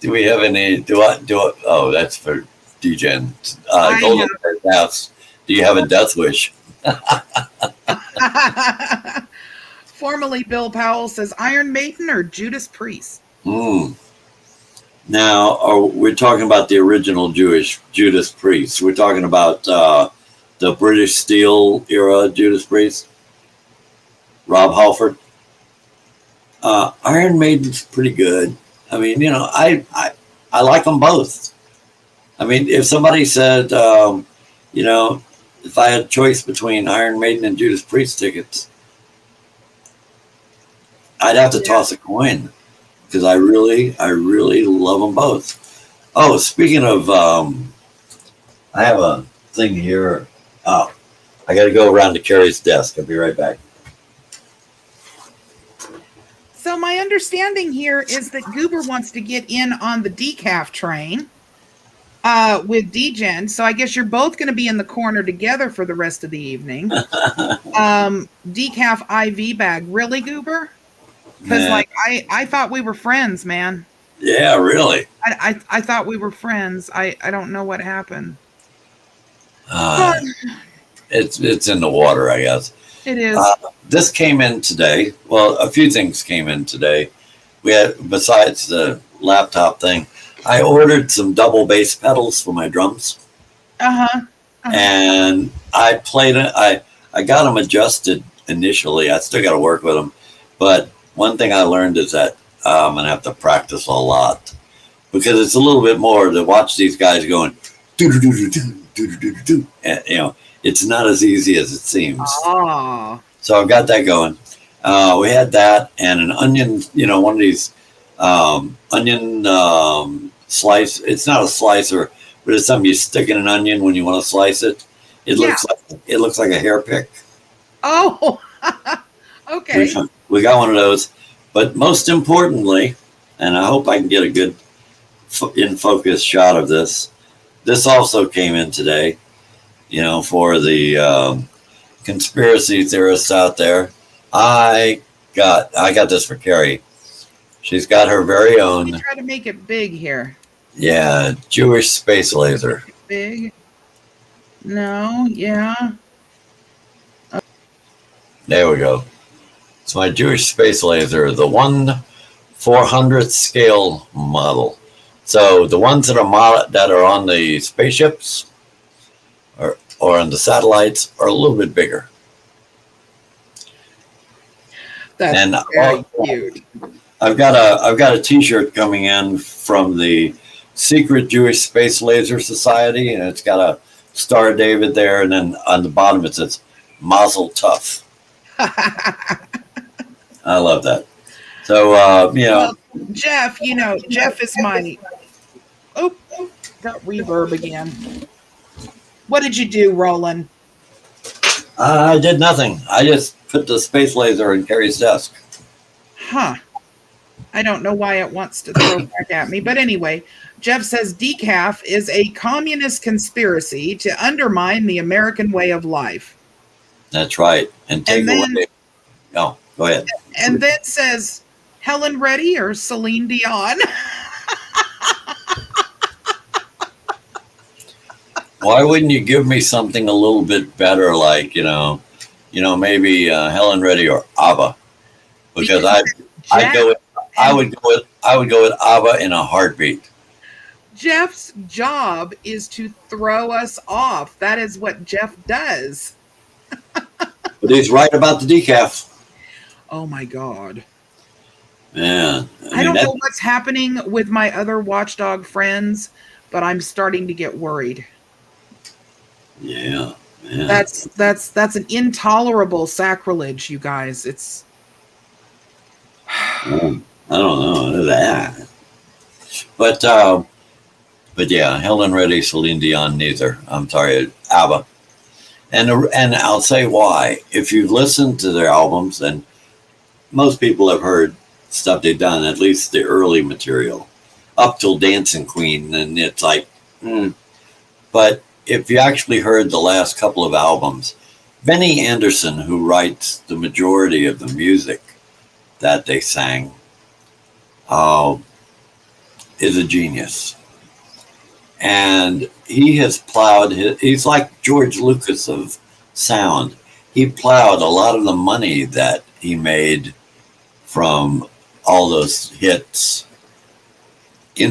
do we have any? Oh, that's for DGen. I Golden House. Do you have a death wish? have. Formerly, Bill Powell says Iron Maiden or Judas Priest. Hmm. Now, we're talking about the original Jewish Judas Priest. We're talking about the British Steel era Judas Priest, Rob Halford. Iron Maiden's pretty good. I mean, I like them both. I mean, if somebody said, if I had a choice between Iron Maiden and Judas Priest tickets, I'd have to toss a coin because I really love them both. Oh, speaking of, I have a thing here. Oh, I got to go around to Carrie's desk. I'll be right back. So my understanding here is that Goober wants to get in on the decaf train with DGen. So I guess you're both going to be in the corner together for the rest of the evening. Decaf IV bag. Really, Goober? Because I thought we were friends, man. Yeah, really. I thought we were friends. I don't know what happened. It's in the water, I guess. It is. This came in today. Well, a few things came in today. We had, besides the laptop thing, I ordered some double bass pedals for my drums. And I played it. I got them adjusted initially. I still got to work with them. But one thing I learned is that I'm going to have to practice a lot because it's a little bit more to watch these guys going do do do do do do do. And, it's not as easy as it seems. Oh. So I've got that going. We had that and an onion, one of these onion slice. It's not a slicer, but it's something you stick in an onion when you want to slice it. It looks like a hair pick. Oh, okay. We got one of those. But most importantly, and I hope I can get a good in focus shot of this. This also came in today. For the conspiracy theorists out there, I got this for Carrie. She's got her very own. Let me try to make it big here. Yeah, Jewish space laser. Big. No, yeah. There we go. It's my Jewish space laser, the 1/400th scale model. So the ones that are on the spaceships or on the satellites are a little bit bigger. That's very cute. I've got a T-shirt coming in from the Secret Jewish Space Laser Society, and it's got a Star of David there, and then on the bottom it says Mazel Tov. I love that. So Well, Jeff, Jeff is my. Oh, got reverb again. What did you do, Roland? I did nothing. I just put the space laser in Carrie's desk. Huh. I don't know why it wants to throw back at me. But anyway, Jeff says decaf is a communist conspiracy to undermine the American way of life. That's right. And take away. Oh, go ahead. And then says Helen Reddy or Celine Dion. Why wouldn't you give me something a little bit better, like maybe Helen Reddy or ABBA? Because I would go with ABBA in a heartbeat. Jeff's job is to throw us off. That is what Jeff does. But he's right about the decaf. Oh my God. Yeah. I don't know what's happening with my other watchdog friends, but I'm starting to get worried. Yeah. That's an intolerable sacrilege, you guys. It's I don't know that. But yeah, Helen Reddy, Celine Dion, neither. I'm sorry, ABBA. And I'll say why. If you've listened to their albums, and most people have heard stuff they've done, at least the early material, up till Dancing Queen, and it's like, But if you actually heard the last couple of albums, Benny Anderson, who writes the majority of the music that they sang, is a genius. And he has plowed he's like George Lucas of sound. He plowed a lot of the money that he made from all those hits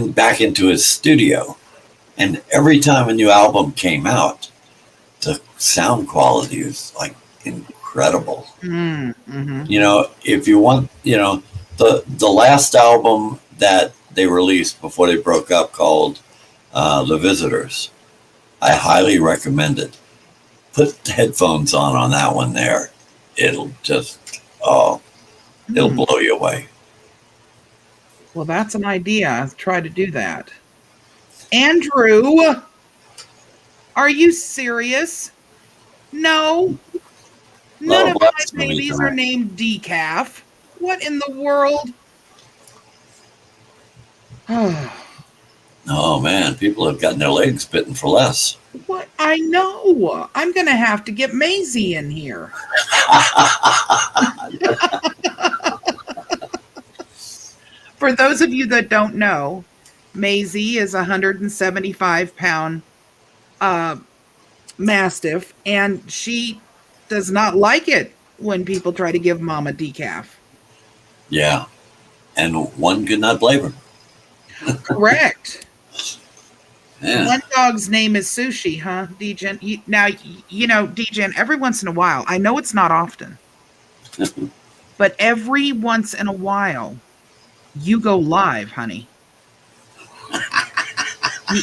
back into his studio. And every time a new album came out, the sound quality is like incredible. Mm-hmm. If you want, the last album that they released before they broke up, called The Visitors, I highly recommend it. Put headphones on that one there. It'll just, it'll blow you away. Well, that's an idea. I'll try to do that. Andrew, are you serious? No. None of my babies are named Decaf. What in the world? Oh, man. People have gotten their legs bitten for less. What? I know. I'm going to have to get Maisie in here. For those of you that don't know, Maisie is a 175-pound Mastiff, and she does not like it when people try to give Mama decaf. Yeah, and one could not blame her. Correct. Yeah. One dog's name is Sushi, huh, Degen? Now, Degen, every once in a while, I know it's not often, but every once in a while, you go live, honey.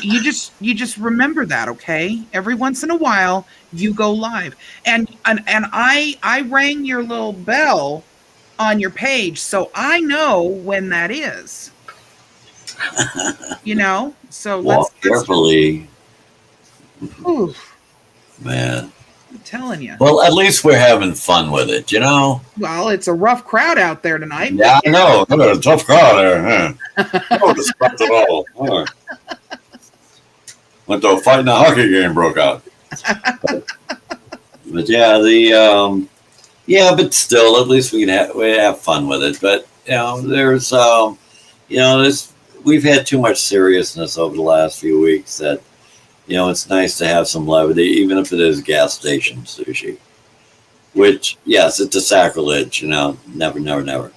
You just remember that, okay? Every once in a while, you go live, and I rang your little bell on your page, so I know when that is. So walk carefully. Oof. Man, I'm telling you. Well, at least we're having fun with it, Well, it's a rough crowd out there tonight. Yeah, I know. It's a tough crowd there. No respect at all. Went to a fight in a hockey game, broke out. But yeah, but still, at least we have fun with it. But there's we've had too much seriousness over the last few weeks that it's nice to have some levity, even if it is gas station sushi. Which, yes, it's a sacrilege. Never.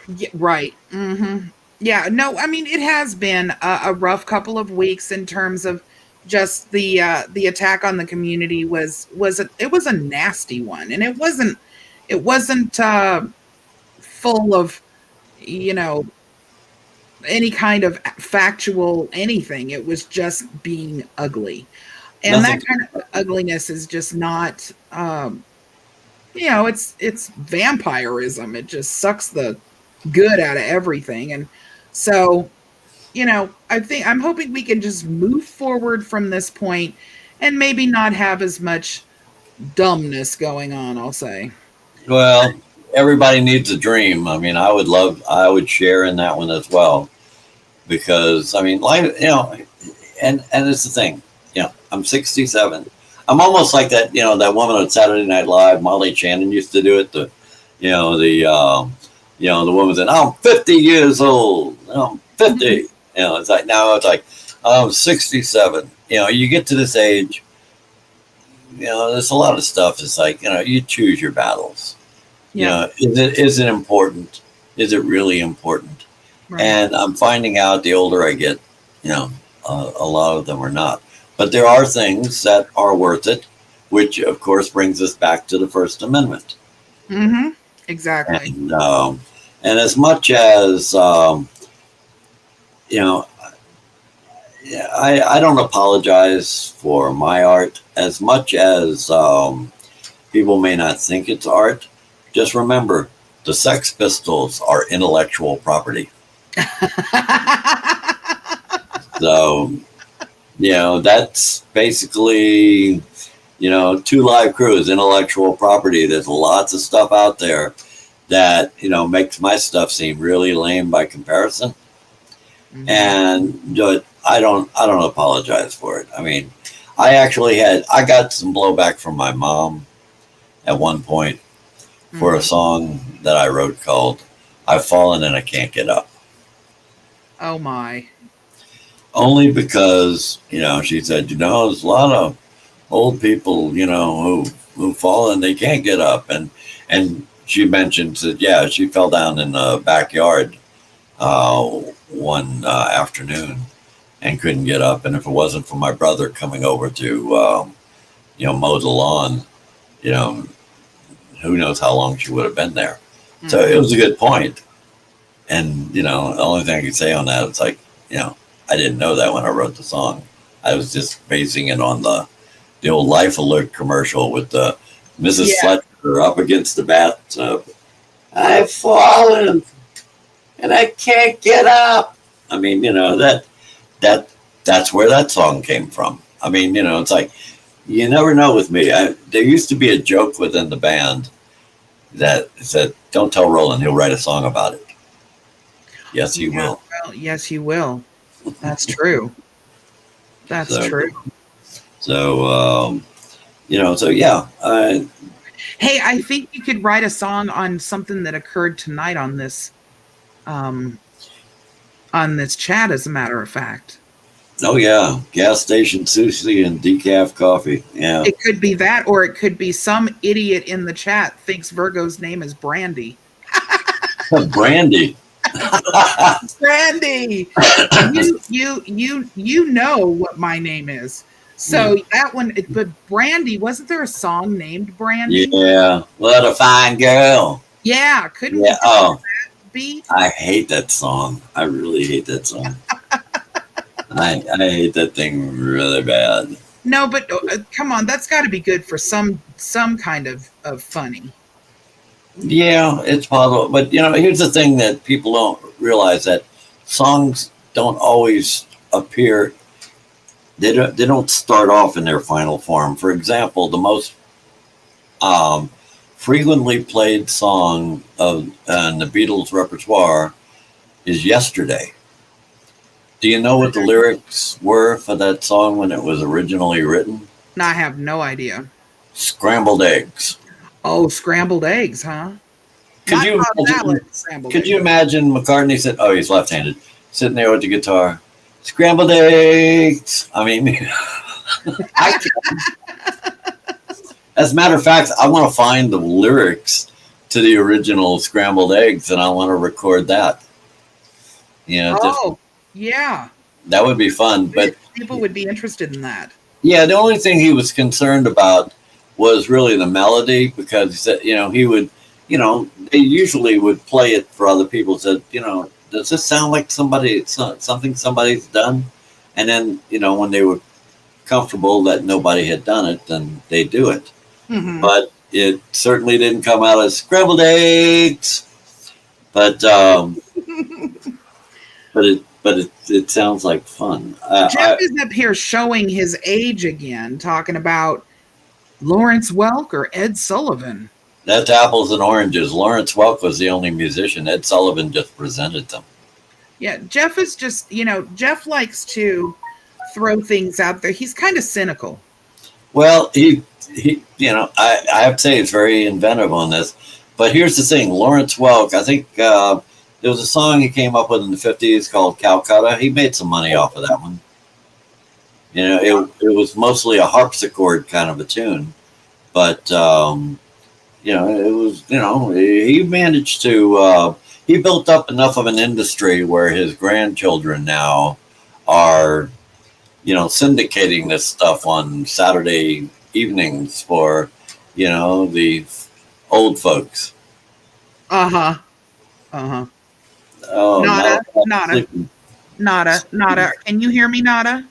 Yeah, right. Mm-hmm. Yeah. No, I mean, it has been a rough couple of weeks in terms of just the attack on the community. It was a nasty one, and it wasn't full of any kind of factual anything. It was just being ugly, and that kind of ugliness is just not it's vampirism. It just sucks the good out of everything. And so I'm hoping we can just move forward from this point and maybe not have as much dumbness going on, I'll say. Well, everybody needs a dream. I mean, I would share in that one as well, because I mean, life, and it's the thing, I'm 67. I'm almost like that, that woman on Saturday Night Live, Molly Shannon, used to do it. The woman said, "I'm 50 years old. I'm 50." It's like, now it's like, I'm 67. You get to this age, there's a lot of stuff. It's like, you choose your battles. Yeah. Is it important? Is it really important? Right. And I'm finding out the older I get, a lot of them are not. But there are things that are worth it, which of course brings us back to the First Amendment. Mm-hmm. Exactly. And as much as I don't apologize for my art, as much as people may not think it's art. Just remember, the Sex Pistols are intellectual property. So, that's basically, Two Live Crews, intellectual property. There's lots of stuff out there that, makes my stuff seem really lame by comparison. Mm-hmm. And I don't apologize for it. I mean, I got some blowback from my mom at one point for a song that I wrote called I've Fallen and I Can't Get Up. Oh my. Only because, she said, there's a lot of old people, who fall and they can't get up. And she mentioned that, yeah, she fell down in the backyard one afternoon and couldn't get up. And if it wasn't for my brother coming over to, mow the lawn, who knows how long she would have been there. Mm-hmm. So it was a good point. And, the only thing I could say on that, it's like, I didn't know that when I wrote the song. I was just basing it on the old Life Alert commercial with the Mrs. Fletcher up against the bathtub. I've fallen and I can't get up. I mean, that's where that song came from. I mean, it's like, you never know with me. There used to be a joke within the band that said, don't tell Roland, he'll write a song about it. Yes, he will. Well, yes, you will. That's true. That's true. So, so yeah. Hey, I think you could write a song on something that occurred tonight on this chat, as a matter of fact. Oh yeah, gas station sushi and decaf coffee. Yeah, it could be that, or it could be some idiot in the chat thinks Virgo's name is Brandy. Brandy. Brandy. You know what my name is. So that one, but Brandy, wasn't there a song named Brandy? Yeah, what a fine girl. Yeah, couldn't yeah. Oh, that be? I hate that song. I really hate that song. I hate that thing really bad. No, but come on, that's got to be good for some kind of funny. Yeah, it's possible. But, here's the thing that people don't realize, that songs don't always appear. They don't start off in their final form. For example, the most frequently played song of the Beatles repertoire is Yesterday. Do you know what the lyrics were for that song when it was originally written? I have no idea. Scrambled eggs. Oh, scrambled eggs, huh? Could you imagine McCartney said, oh, he's left-handed, sitting there with the guitar, scrambled eggs. I mean, as a matter of fact, I want to find the lyrics to the original scrambled eggs, and I want to record that. Yeah. That would be fun. But people would be interested in that. Yeah, the only thing he was concerned about was really the melody, because he said, he would, they usually would play it for other people. Said, does this sound like something somebody's done? And then, when they were comfortable that nobody had done it, then they do it. Mm-hmm. But it certainly didn't come out as scrambled eggs. But it sounds like fun. Jeff is up here showing his age again, talking about Lawrence Welk or Ed Sullivan. That's apples and oranges. Lawrence Welk was the only musician. Ed Sullivan just presented them. Yeah, Jeff is just, Jeff likes to throw things out there. He's kind of cynical. Well, he I have to say he's very inventive on this. But here's the thing. Lawrence Welk, I think there was a song he came up with in the 50s called Calcutta. He made some money off of that one. It was mostly a harpsichord kind of a tune. But, it was, he managed to, he built up enough of an industry where his grandchildren now are, syndicating this stuff on Saturday evenings for, the old folks. Uh-huh. Uh-huh. Oh, Nada. Can you hear me, Nada?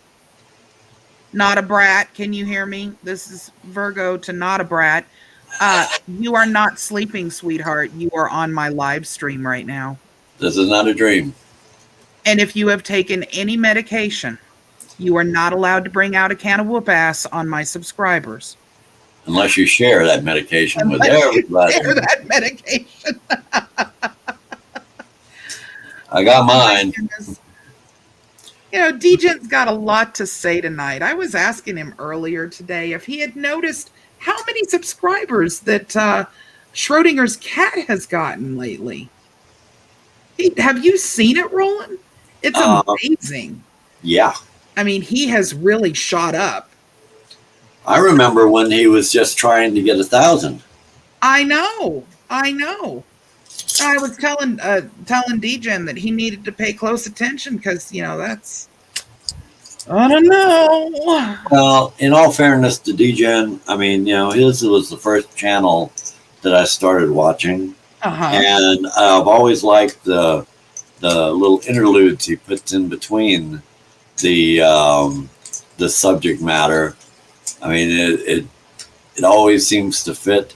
Not a brat. Can you hear me? This is Virgo to not a brat. You are not sleeping, sweetheart. You are on my live stream right now. This is not a dream. And if you have taken any medication, you are not allowed to bring out a can of whoop ass on my subscribers. Unless you share that medication with Unless you everybody. share that medication. I got Oh my mine. goodness. You know, Dejan's got a lot to say tonight. I was asking him earlier today if he had noticed how many subscribers that Schrodinger's cat has gotten lately. Have you seen it, Roland? It's Uh, amazing. yeah. I mean, he has really shot up. I remember when he was just trying to get 1,000. I know. I know. I was telling Dejan that he needed to pay close attention because that's I don't know. Well, in all fairness to DGen, I mean, his was the first channel that I started watching, Uh-huh. and I've always liked the little interludes he puts in between the subject matter. I mean, it always seems to fit.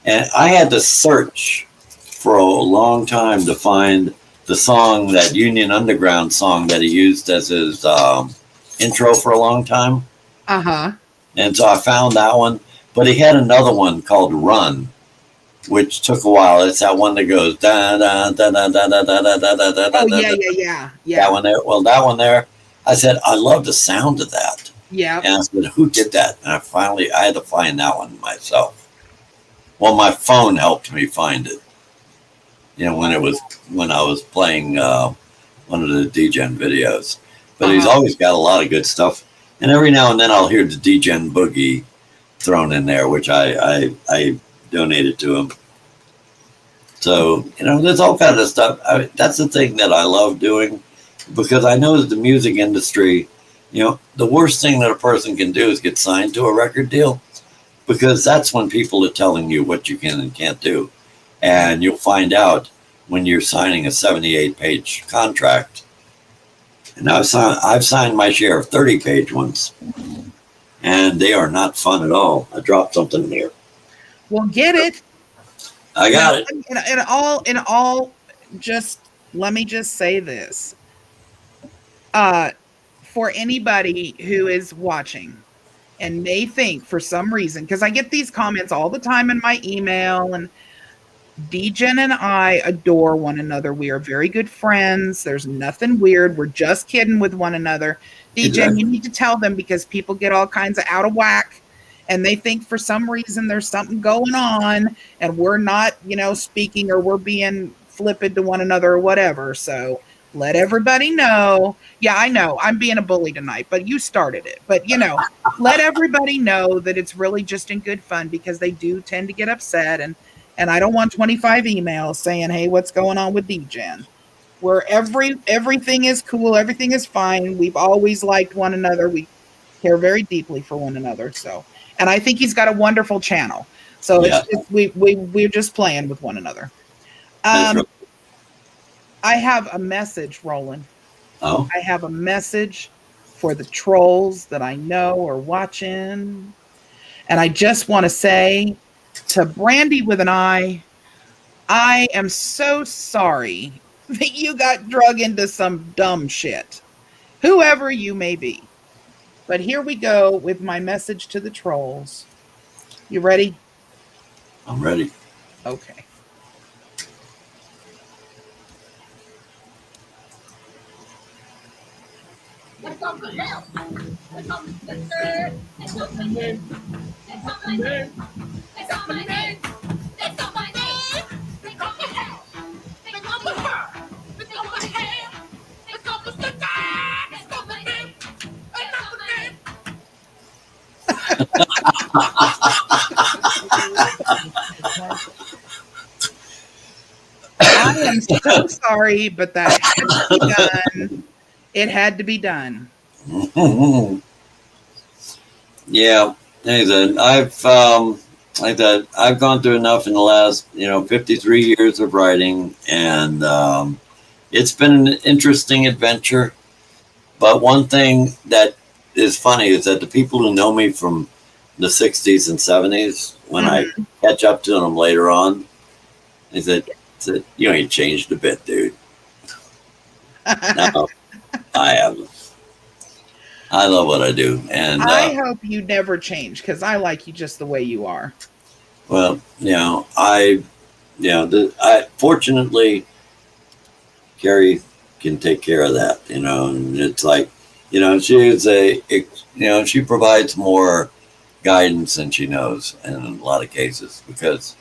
And I had to search for a long time to find the song, that Union Underground song that he used as his intro for a long time. Uh-huh. And so I found that one. But he had another one called Run, which took a while. It's that one that goes da da da da da da da da da da da. Oh yeah. That one there. Well, that one there. I said I love the sound of that. Yeah. And I said, who did that? And I had to find that one myself. Well, my phone helped me find it. When I was playing one of the DGen videos. But he's always got a lot of good stuff. And every now and then I'll hear the DGen Boogie thrown in there, which I donated to him. So, there's all kinds of stuff. That's the thing that I love doing, because I know that the music industry, the worst thing that a person can do is get signed to a record deal, because that's when people are telling you what you can and can't do. And you'll find out when you're signing a 78-page contract. And I've signed my share of 30-page ones, and they are not fun at all. I dropped something here. Well, get it. I got it. In all, just let me just say this. For anybody who is watching and may think for some reason, because I get these comments all the time in my email, and Dejan and I adore one another. We are very good friends. There's nothing weird. We're just kidding with one another. Dejan, Exactly. You need to tell them, because people get all kinds of out of whack and they think for some reason there's something going on and we're not, speaking, or we're being flippant to one another or whatever. So let everybody know. Yeah, I know I'm being a bully tonight, but you started it. But, let everybody know that it's really just in good fun, because they do tend to get upset. And I don't want 25 emails saying, hey, what's going on with DGen? Where everything is cool, everything is fine. We've always liked one another. We care very deeply for one another. So, and I think he's got a wonderful channel. So Yeah. we're just playing with one another. Right. I have a message, Roland. Oh. I have a message for the trolls that I know are watching. And I just want to say to Brandy with an I am so sorry that you got drug into some dumb shit, whoever you may be. But here we go with my message to the trolls. You ready? I'm ready. Okay. I am so sorry, but that had to be done. It had to be done. Yeah, I've gone through enough in the last 53 years of writing, and it's been an interesting adventure. But one thing that is funny is that the people who know me from the 60s and 70s, when I catch up to them later on, they said, you ain't changed a bit, dude. No, I haven't. I love what I do, and I hope you never change because I like you just the way you are. well, I fortunately, Carrie can take care of that, and it's like, she is she provides more guidance than she knows in a lot of cases because,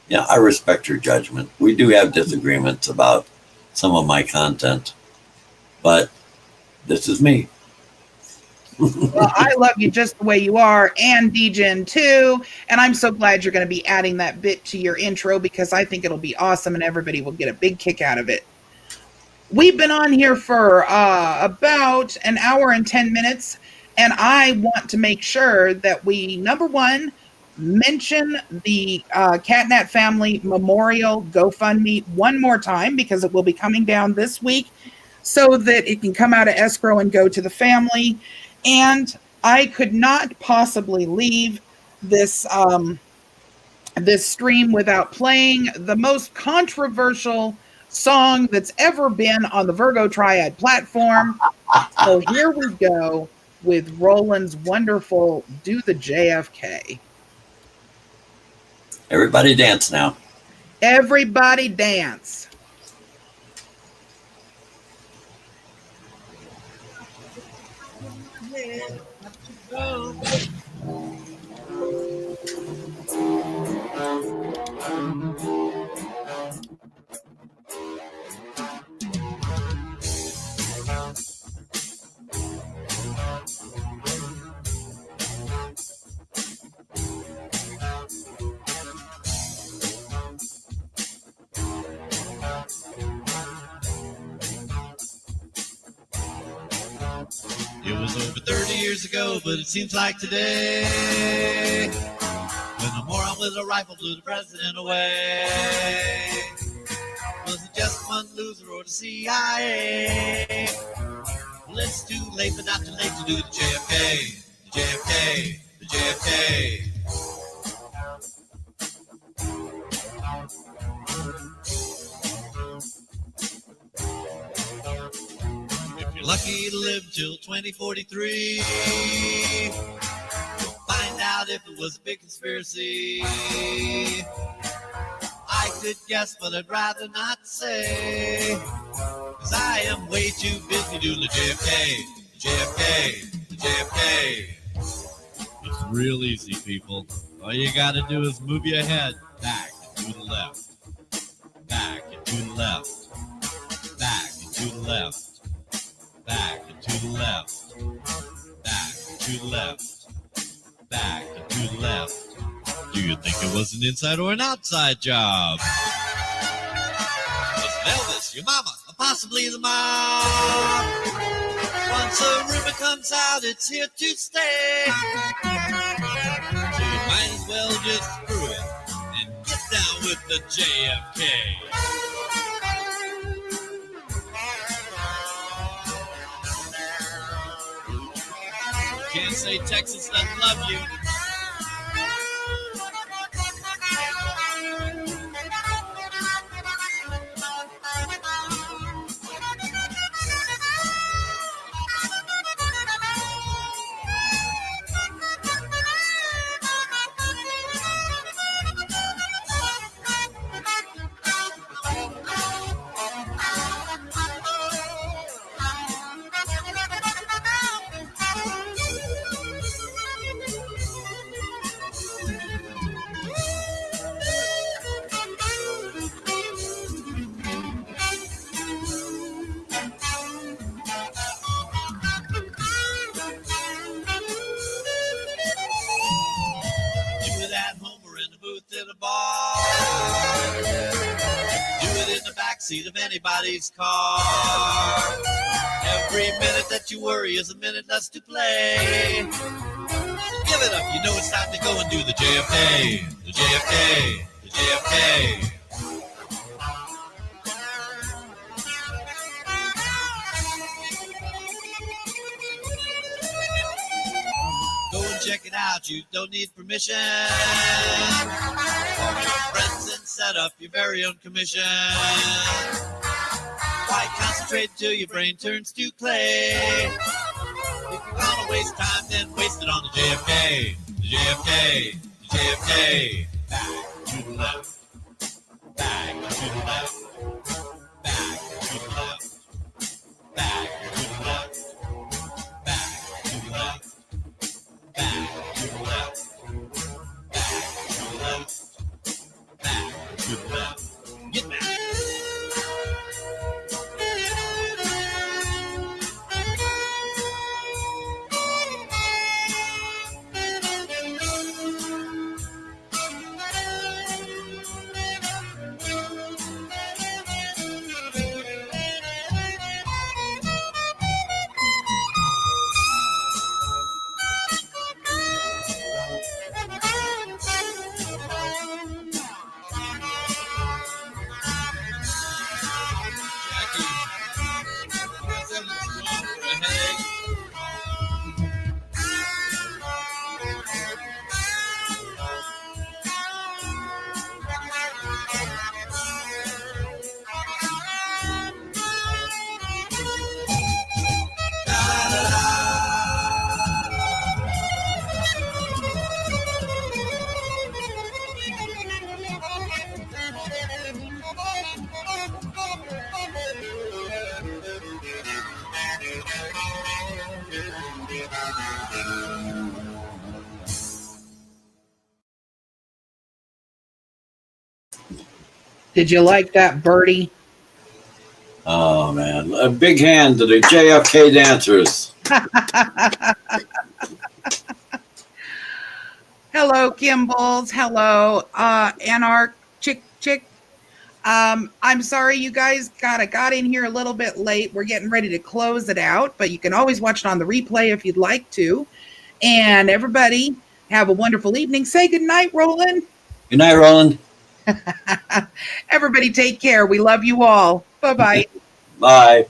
I respect her judgment. We do have disagreements about some of my content, but this is me. Well, I love you just the way you are, and DJen too. And I'm so glad you're going to be adding that bit to your intro because I think it'll be awesome and everybody will get a big kick out of it. We've been on here for about an hour and 10 minutes, and I want to make sure that we, number one, mention the Catnat Family Memorial GoFundMe one more time because it will be coming down this week so that it can come out of escrow and go to the family. And I could not possibly leave this this stream without playing the most controversial song that's ever been on the Virgo Triad platform. So here we go with Roland's wonderful Do the JFK. Everybody dance now. Everybody dance. It was over 30 years ago, but it seems like today when a moron with a rifle blew the president away. Was it just one loser or the CIA? Well, it's too late, but not too late to do the JFK, the JFK, the JFK. If you're lucky to live till 2043, you'll find out if it was a big conspiracy. I could guess, but I'd rather not say, 'cause I am way too busy doing the JFK, the JFK, the JFK. It's real easy, people. All you gotta do is move your head back and to the left, back and to the left, back and to the left, back and to the left, back and to the left, back and to the left. Do you think it was an inside or an outside job? Was it Elvis, your mama, or possibly the mob? Once a rumor comes out, it's here to stay. So you might as well just screw it and get down with the JFK. Can't say Texas doesn't love you. Seat of anybody's car. Every minute that you worry is a minute less to play. Give it up, you know it's time to go and do the JFK, the JFK, the JFK. Go and check it out, you don't need permission. Call your friends and set up your very own commission. Why concentrate till your brain turns to clay? If you want to waste time, then waste it on the JFK. The JFK. The JFK. Back to the left. Back to the left. Back to the left. Back to the left. Back to the left. Back to the left. Back to the left. Back to the left. Get back. Did you like that, Bertie? Oh man, a big hand to the JFK dancers. Hello, Kimballs. Hello, Anarch Chick. I'm sorry you guys got in here a little bit late. We're getting ready to close it out, but you can always watch it on the replay if you'd like to. And everybody, have a wonderful evening. Say good night, Roland. Good night, Roland. Everybody take care. We love you all. Bye-bye. Bye.